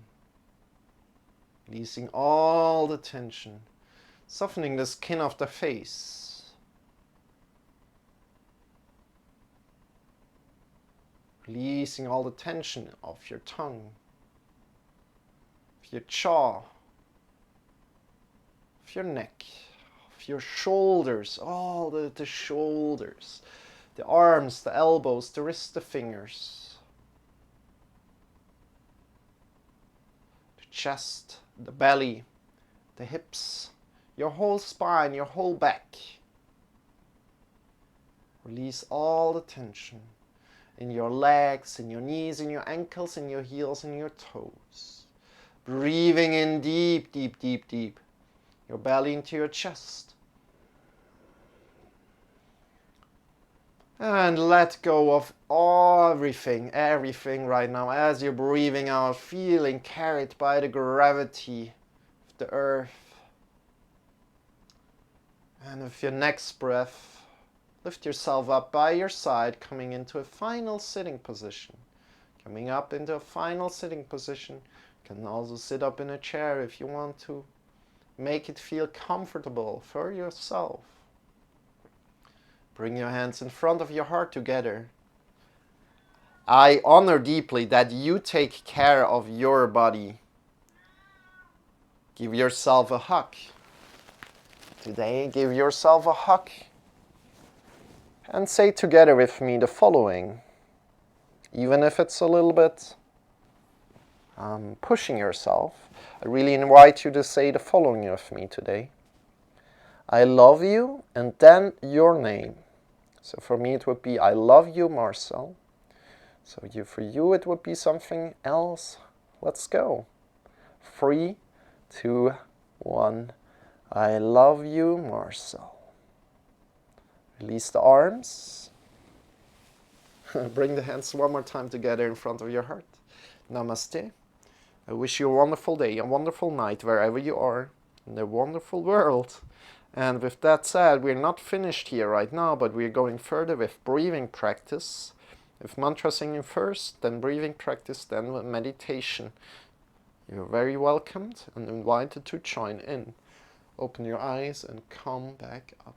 Releasing all the tension. Softening the skin of the face. Releasing all the tension of your tongue, of your jaw, of your neck, of your shoulders, all the shoulders, the arms, the elbows, the wrists, the fingers, the chest, the belly, the hips, your whole spine, your whole back. Release all the tension in your legs, in your knees, in your ankles, in your heels, in your toes. Breathing in deep, deep, deep, deep. Your belly into your chest. And let go of everything right now as you're breathing out, feeling carried by the gravity of the earth. And with your next breath, lift yourself up by your side, coming into a final sitting position. Coming up into a final sitting position. You can also sit up in a chair if you want to. Make it feel comfortable for yourself. Bring your hands in front of your heart together. I honor deeply that you take care of your body. Give yourself a hug. Today, give yourself a hug. And say together with me the following. Even if it's a little bit pushing yourself, I really invite you to say the following with me today. I love you, and then your name. So for me it would be, I love you, Marcel. So for you it would be something else. Let's go. 3, 2, 1. I love you, Marcel. Release the arms. Bring the hands one more time together in front of your heart. Namaste. I wish you a wonderful day, a wonderful night, wherever you are, in the wonderful world. And with that said, we're not finished here right now, but we're going further with breathing practice. With mantra singing first, then breathing practice, then meditation. You're very welcomed and invited to join in. Open your eyes and come back up.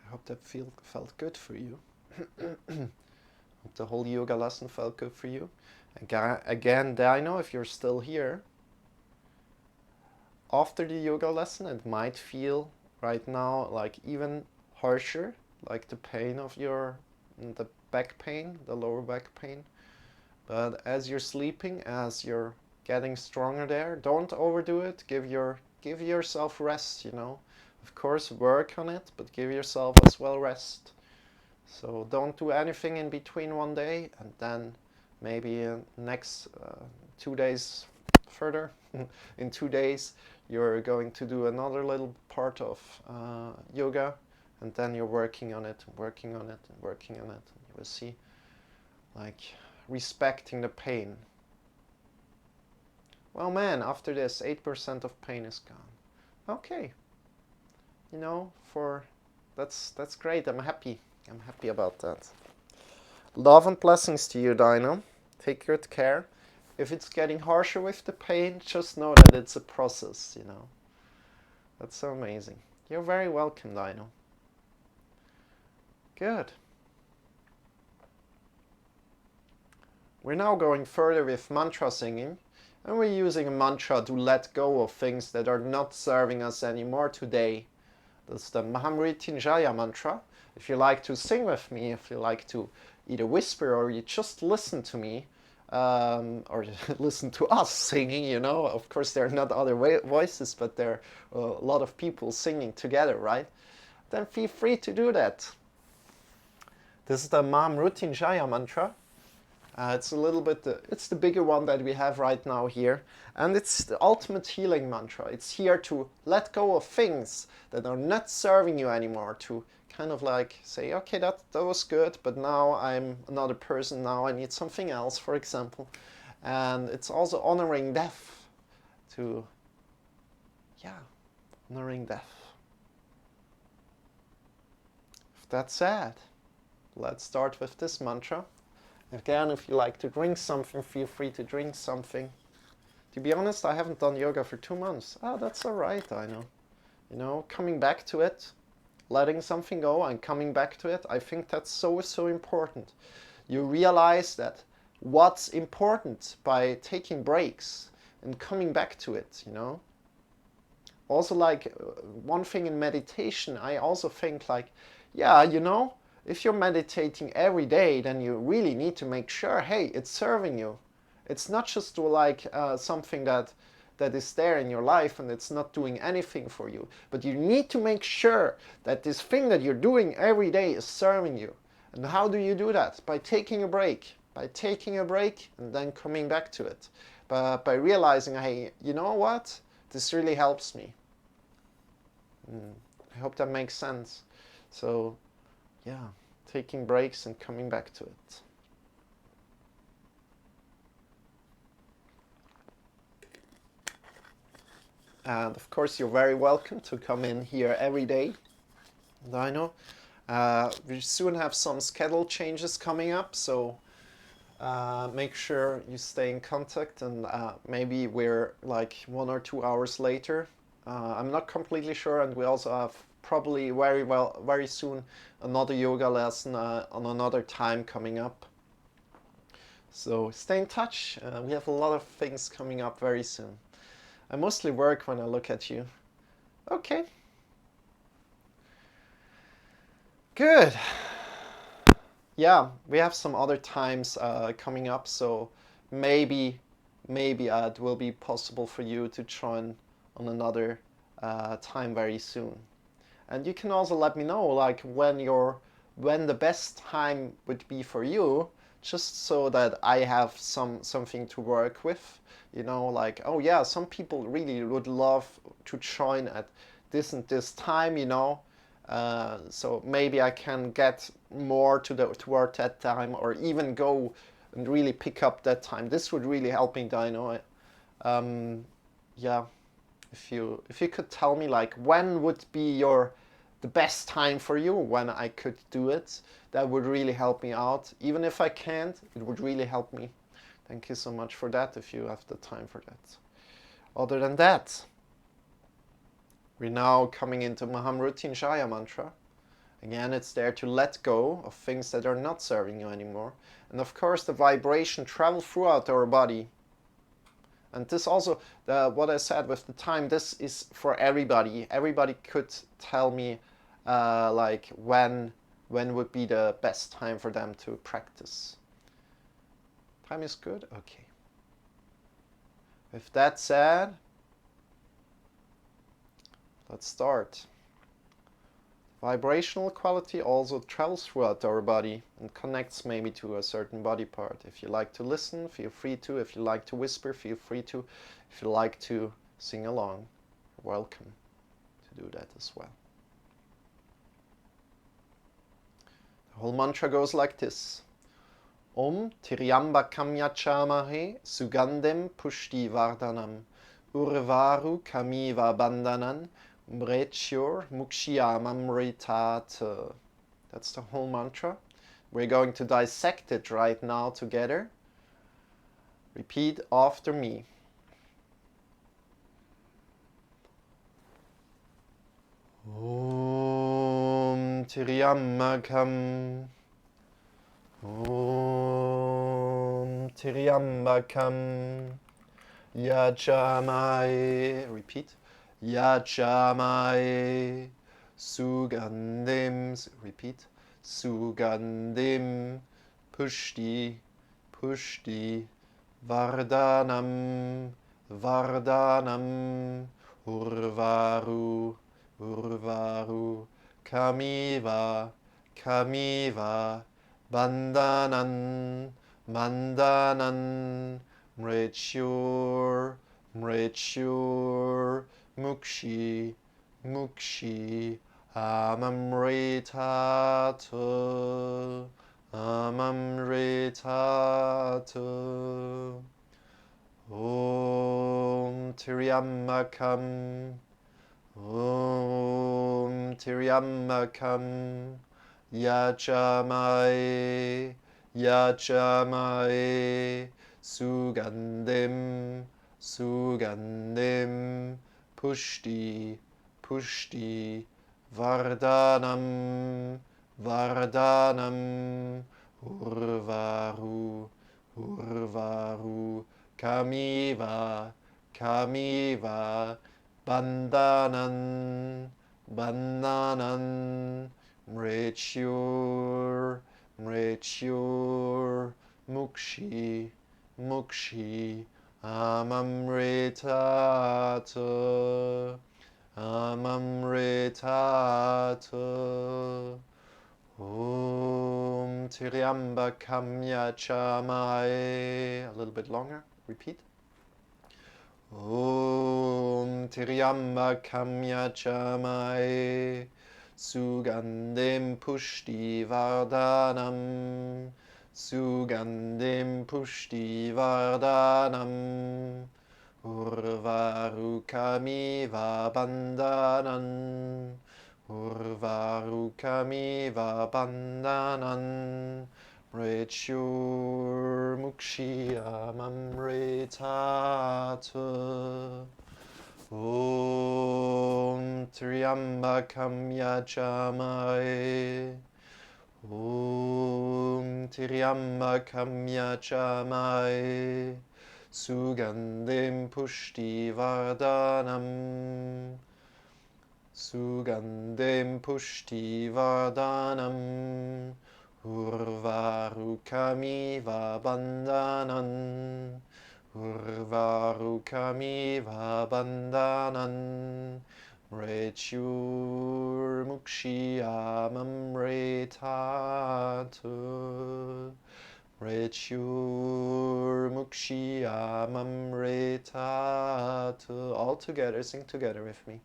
I hope that felt good for you. Hope the whole yoga lesson felt good for you. Again, I know if you're still here, after the yoga lesson, it might feel right now like even harsher, like the pain of the back pain, the lower back pain. But as you're sleeping, as you're getting stronger there, don't overdo it. Give yourself rest, Of course, work on it, but give yourself as well rest. So don't do anything in between one day, and then maybe next 2 days further. In 2 days, you're going to do another little part of yoga, and then you're working on it, and working on it, and working on it. And you will see, like, respecting the pain. Well, man, after this, 8% of pain is gone. Okay. That's great. I'm happy. I'm happy about that. Love and blessings to you, Dino. Take good care. If it's getting harsher with the pain, just know that it's a process, That's so amazing. You're very welcome, Dino. Good. We're now going further with mantra singing, and we're using a mantra to let go of things that are not serving us anymore today. That's the Mahamrityunjaya mantra. If you like to sing with me, if you like to either whisper or you just listen to me, or listen to us singing, you know, of course there are not other voices, but there are a lot of people singing together, right? Then feel free to do that. This is the Mrityunjaya mantra. It's a little bit, it's the bigger one that we have right now here. And it's the ultimate healing mantra. It's here to let go of things that are not serving you anymore, to kind of like say, okay, that was good, but now I'm another person, now I need something else, for example. And it's also honoring death, to, yeah, honoring death. If that's it, let's start with this mantra. Again, if you like to drink something, feel free to drink something. To be honest, I haven't done yoga for 2 months. Oh, that's all right, I know. You know, coming back to it, letting something go and coming back to it, I think that's so, so important. You realize that what's important by taking breaks and coming back to it, you know. Also, like, one thing in meditation, I also think like, yeah, you know, if you're meditating every day, then you really need to make sure, hey, it's serving you. It's not just like something that is there in your life and it's not doing anything for you. But you need to make sure that this thing that you're doing every day is serving you. And how do you do that? By taking a break. By taking a break and then coming back to it. But by realizing, hey, you know what? This really helps me. I hope that makes sense. So, yeah, taking breaks and coming back to it. And of course, you're very welcome to come in here every day. And I know we soon have some schedule changes coming up, so make sure you stay in contact, and maybe we're like 1 or 2 hours later. I'm not completely sure, and we also have probably very soon another yoga lesson on another time coming up. So stay in touch. We have a lot of things coming up very soon. I mostly work when I look at you. Okay. Good. Yeah, we have some other times coming up, so maybe it will be possible for you to join on another time very soon. And you can also let me know like when the best time would be for you, just so that I have something to work with. You know, like, oh yeah, some people really would love to join at this and this time, you know. So maybe I can get more toward that time, or even go and really pick up that time. This would really help me, Dino. Yeah, if you could tell me like when would be the best time for you, when I could do it, that would really help me out. Even if I can't, it would really help me. Thank you so much for that, if you have the time for that. Other than that, we're now coming into Mrityunjaya mantra. Again, it's there to let go of things that are not serving you anymore. And of course, the vibration travels throughout our body. And this also, what I said with the time, this is for everybody. Everybody could tell me like when would be the best time for them to practice. Time is good? Okay. With that said, let's start. Vibrational quality also travels throughout our body and connects maybe to a certain body part. If you like to listen, feel free to. If you like to whisper, feel free to. If you like to sing along, you're welcome to do that as well. The whole mantra goes like this. Om Triambakam Yachamahe Sugandhem Pushti Vardhanam Urvaru Kamiva Bandhanan Mrechyor Mukshiyamamritat. That's the whole mantra. We're going to dissect it right now together. Repeat after me. Om Triambakam Om Triambakam Yajamaye. Repeat. Yajamaye Sugandhim, repeat, Sugandhim, Pushti, Pushti, Vardhanam, Vardhanam, Urvaru, Urvaru, Kamiva, Kamiva, Bandhanan, Mandhanan, Mrityur, Mrityur, Mukshi, Mukshi, Amamritatu, Amamritatu. Om Triambakam, Om Triambakam, Yajamaye, Yajamaye, Sugandhim, Sugandhim, Pushti, Pushti, Vardhanam, Vardhanam, Urvaru, Urvaru, Kamiva, Kamiva, Bandhanan, Bandhanan, Mrityur, Mrityur, Mukshi, Mukshi, Amamritatu, Amamritatu. Om Triambakam Yajamaye. A little bit longer. Repeat. Om Triambakam Yajamaye. Sugandhim Pushti Vardhanam. Sugandhim Pushti Vardhanam. Urvarukamiva Bandhanan. Urvarukamiva Bandhanan. Mrityur Mukshiyamamritatu. Om Triambakam Yajamaye. Om Triambakam Yajamaye. Sugandhim Pushti Vardhanam. Sugandhim Pushti Vardhanam. Urvarukamiva Bandhanan. Urvarukamiva Bandhanan. Mrityur Mukshiyamamritatu. Mrityur Mukshiyamamritatu. All together, sing together with me.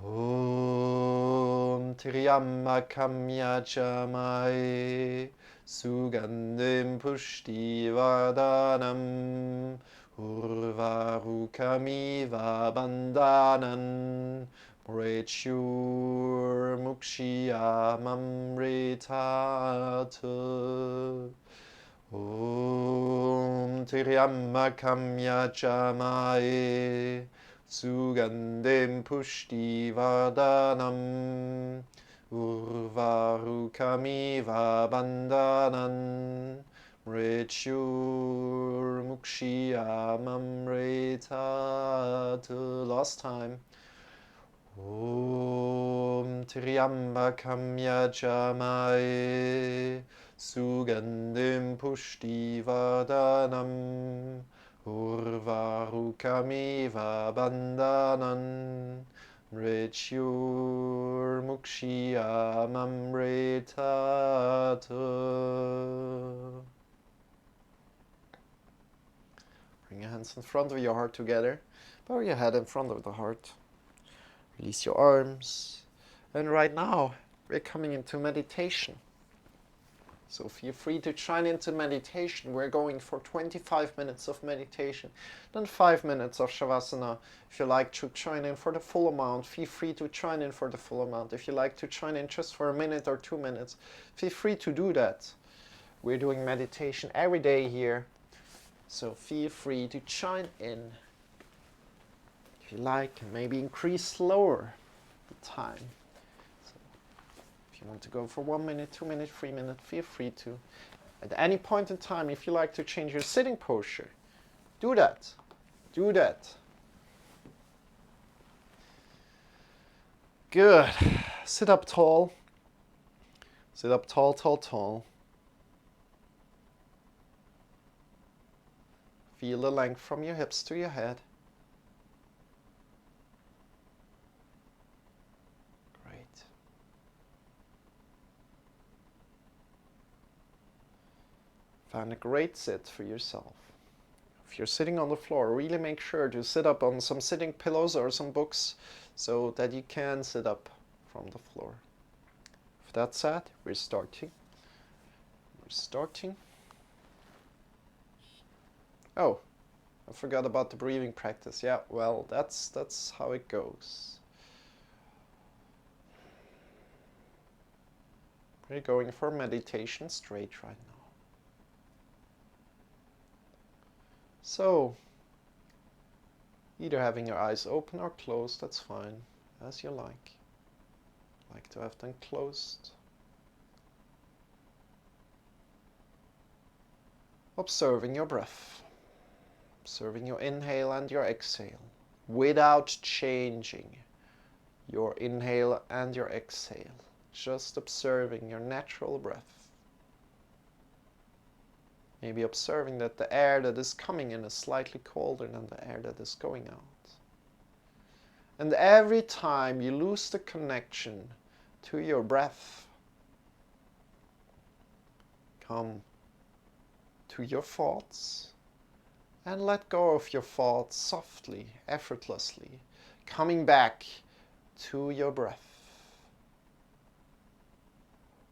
Om Triambakam Yajamaye. Sugandhim Pushti Vardhanam. Urvarukamiva Bandhanan. Mrityur Mukshiyamamritatu. Om Triambakam Yajamaye. Sugandhim Pushti Vardhanam. Urvarukamiva Bandhanan. Mrityur Mukshiyamamritatu. Last time. Om Triambakam Yajamaye. Sugandhim Pushti Vardhanam. Urvarukamiva Bandhanan. Mrityur Mukshiyamamritatu. Bring your hands in front of your heart together. Bow your head in front of the heart. Release your arms. And right now, we're coming into meditation. So feel free to join into meditation. We're going for 25 minutes of meditation, then 5 minutes of Shavasana. If you like to join in for the full amount, feel free to join in for the full amount. If you like to join in just for a minute or 2 minutes, feel free to do that. We're doing meditation every day here, so feel free to join in. If you like, and maybe increase slower the time. If you want to go for 1 minute, 2 minutes, 3 minutes, feel free to. At any point in time, if you like to change your sitting posture, do that. Do that. Good. Sit up tall. Sit up tall, tall, tall. Feel the length from your hips to your head. Great. Find a great sit for yourself. If you're sitting on the floor, really make sure to sit up on some sitting pillows or some books so that you can sit up from the floor. With that said, we're starting. We're starting. Oh, I forgot about the breathing practice. Yeah, well, that's how it goes. We're going for meditation straight right now. So, either having your eyes open or closed, that's fine, as you like. I like to have them closed. Observing your breath. Observing your inhale and your exhale without changing your inhale and your exhale. Just observing your natural breath. Maybe observing that the air that is coming in is slightly colder than the air that is going out. And every time you lose the connection to your breath, come to your thoughts and let go of your thoughts softly, effortlessly, coming back to your breath.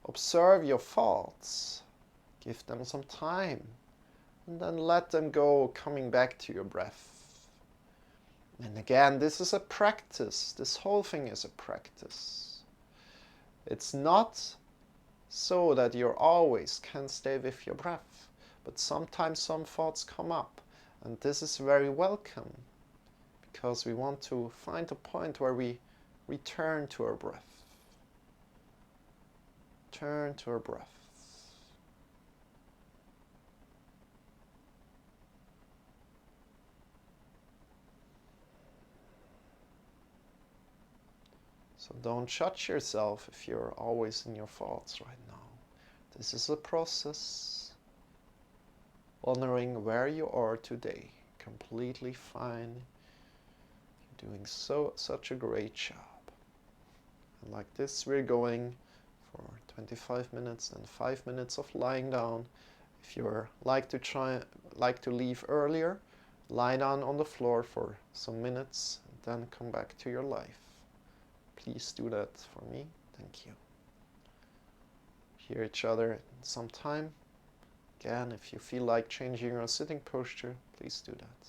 Observe your thoughts, give them some time, and then let them go, coming back to your breath. And again, this is a practice. This whole thing is a practice. It's not so that you always can stay with your breath, but sometimes some thoughts come up, and this is very welcome, because we want to find a point where we return to our breath. Turn to our breath. So don't judge yourself if you're always in your thoughts right now. This is a process. Honoring where you are today. Completely fine. You're doing such a great job. And like this, we're going for 25 minutes and 5 minutes of lying down. If you're like to leave earlier, lie down on the floor for some minutes and then come back to your life. Please do that for me. Thank you. Hear each other in some time. Again, if you feel like changing your sitting posture, please do that.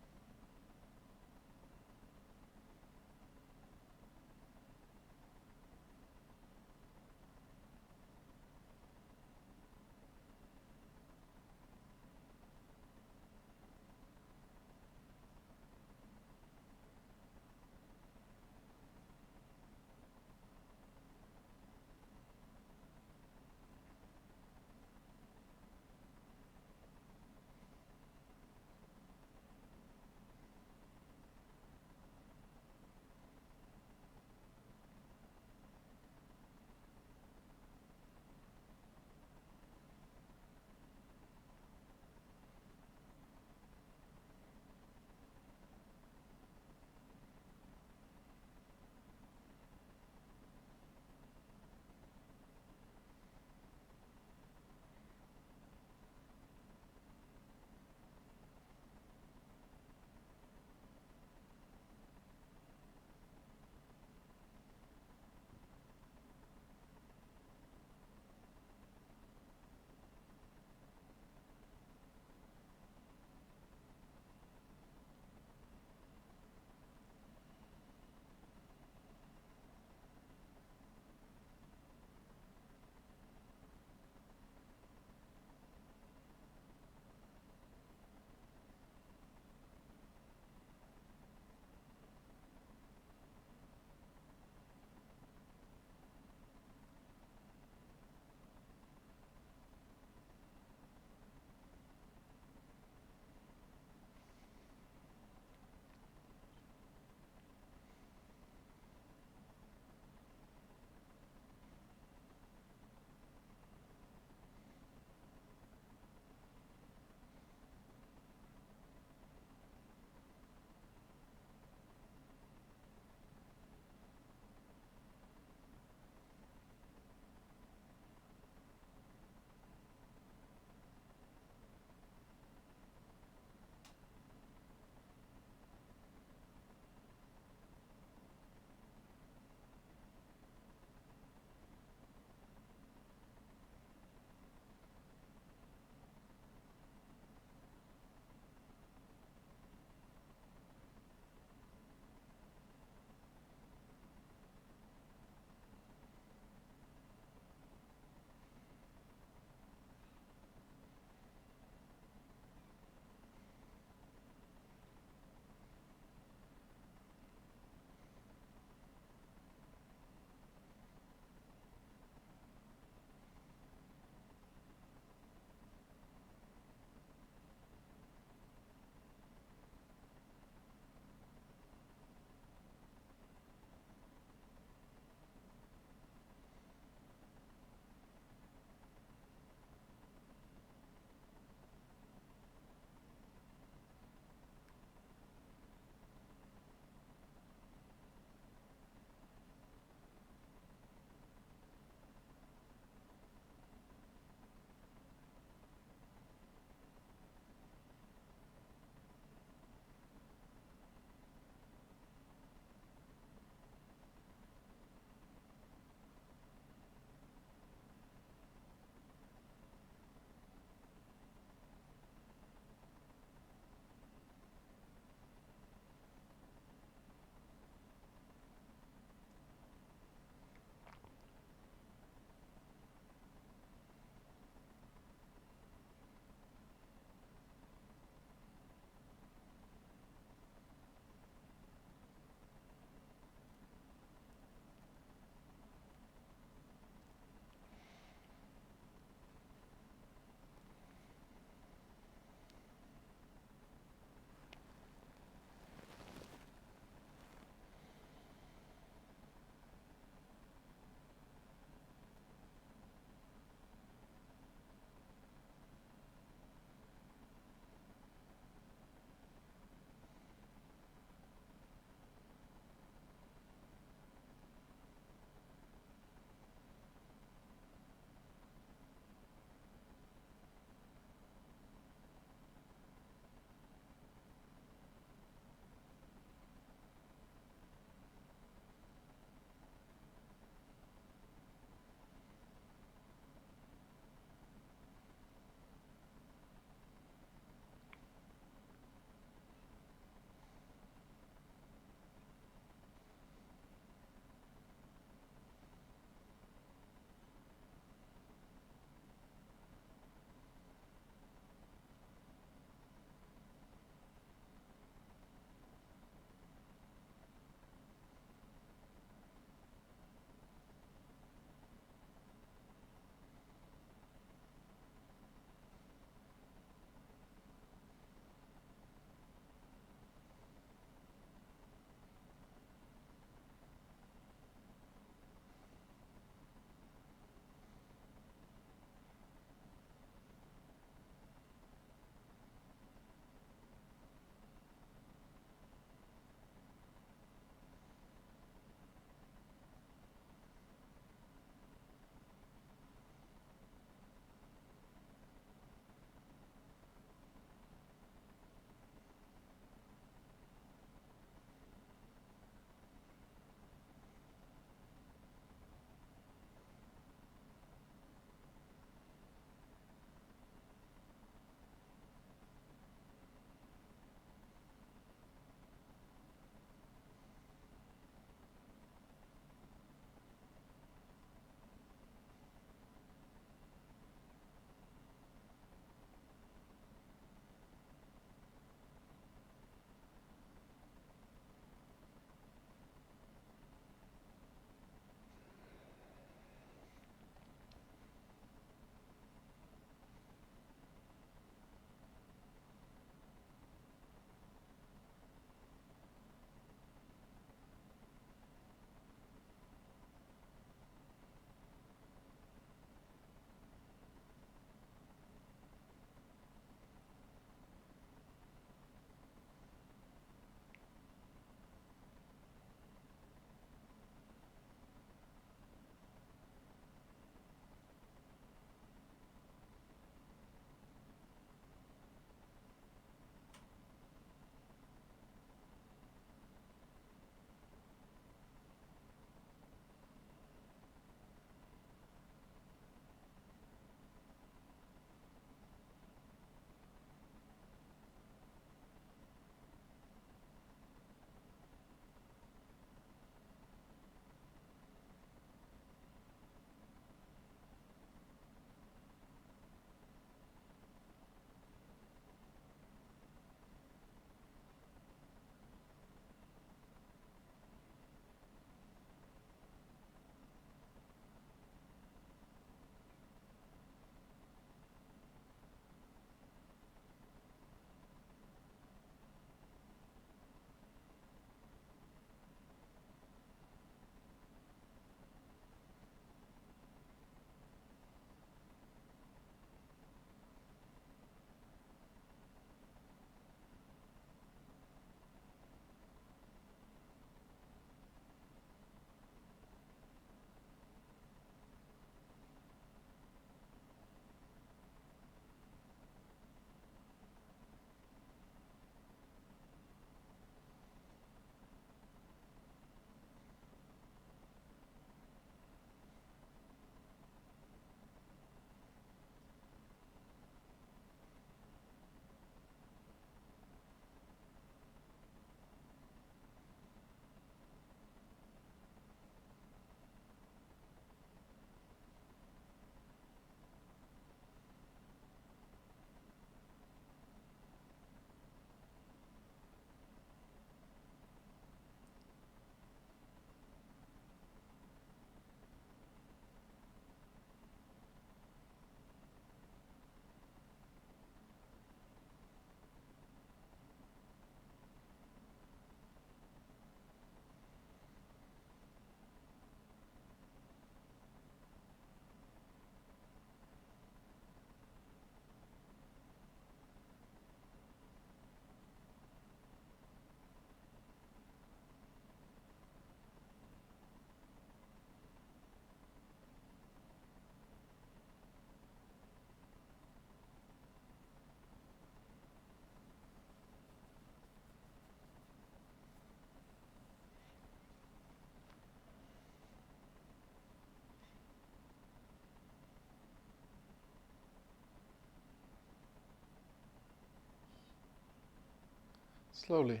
Slowly.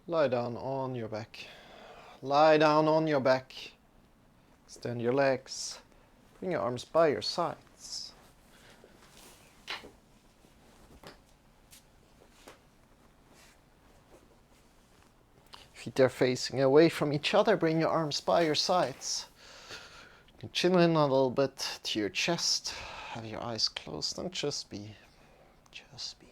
Lie down on your back. Lie down on your back. Extend your legs. Bring your arms by your sides. Feet are facing away from each other. Bring your arms by your sides. You can chin in a little bit to your chest. Have your eyes closed and just be. Just be.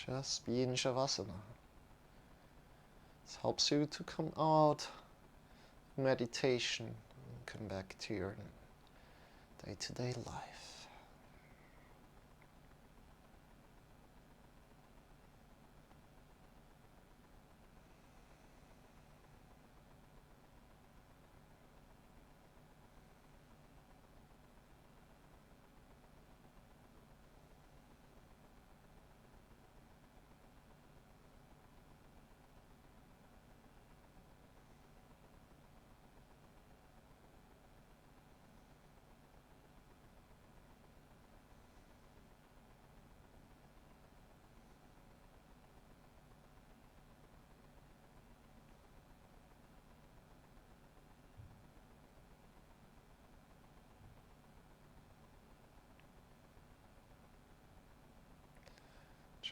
Just be in Shavasana. This helps you to come out of meditation and come back to your day-to-day life.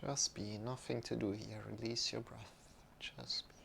Just be, nothing to do here. Release your breath. Just be.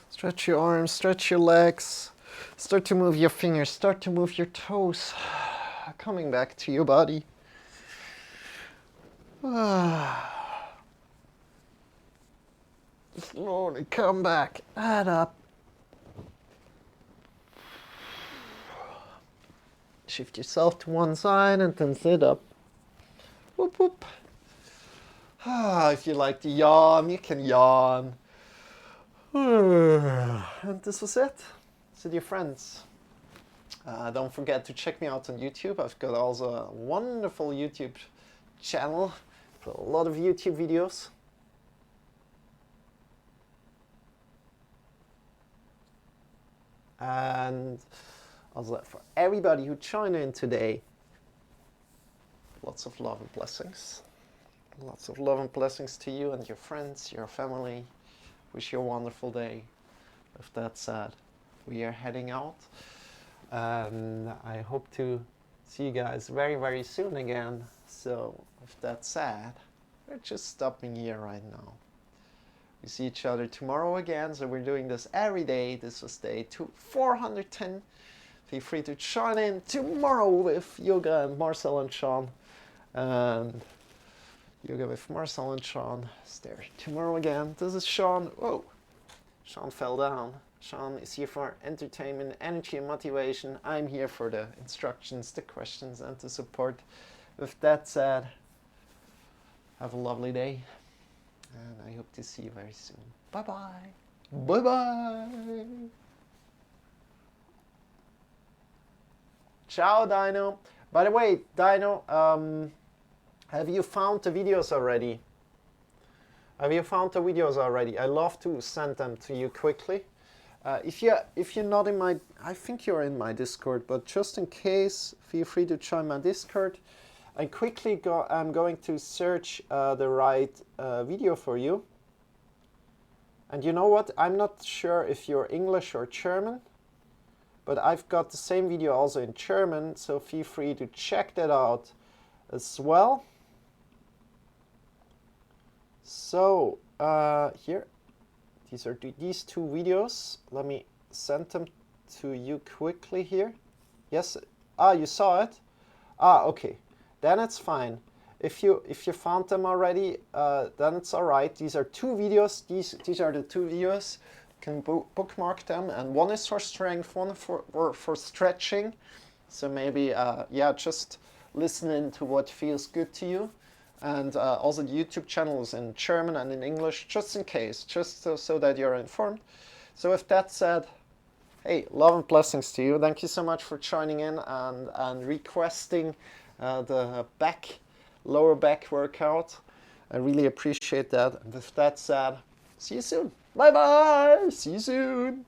Stretch your arms, stretch your legs. Start to move your fingers, start to move your toes. Coming back to your body. Slowly come back. Head up. Shift yourself to one side and then sit up. Whoop whoop. If you like to yawn, you can yawn. And this was it. So dear friends, don't forget to check me out on YouTube. I've got also a wonderful YouTube channel with a lot of YouTube videos. And also for everybody who joined in today, lots of love and blessings. Lots of love and blessings to you and your friends, your family. Wish you a wonderful day. With that said, we are heading out. And I hope to see you guys very, very soon again. So with that said, we're just stopping here right now. We see each other tomorrow again, so we're doing this every day. This was day 410. Feel free to join in tomorrow with Yoga and Marcel and Sean. And Yoga with Marcel and Sean is there tomorrow again. This is Sean. Whoa, Sean fell down. Sean is here for entertainment, energy and motivation. I'm here for the instructions, the questions and the support. With that said, have a lovely day. And I hope to see you very soon. Bye-bye. Bye-bye. Ciao, Dino. By the way, Dino, have you found the videos already? Have you found the videos already? I love to send them to you quickly. If you're not in my, I think you're in my Discord, but just in case, feel free to join my Discord. I'm going to search the right video for you. And you know what? I'm not sure if you're English or German, but I've got the same video also in German, so feel free to check that out as well. So here, these are these two videos. Let me send them to you quickly here. Yes, you saw it? Okay. Then it's fine. If you found them already, then it's all right. These are two videos. These are the two videos. You can bookmark them, and one is for strength, one for stretching. So maybe yeah, just listen to what feels good to you. And also the YouTube channel is in German and in English, just in case, just so that you're informed. So with that said, hey, love and blessings to you. Thank you so much for joining in and requesting the lower back workout. I really appreciate that. And with that said, see you soon. Bye bye. See you soon.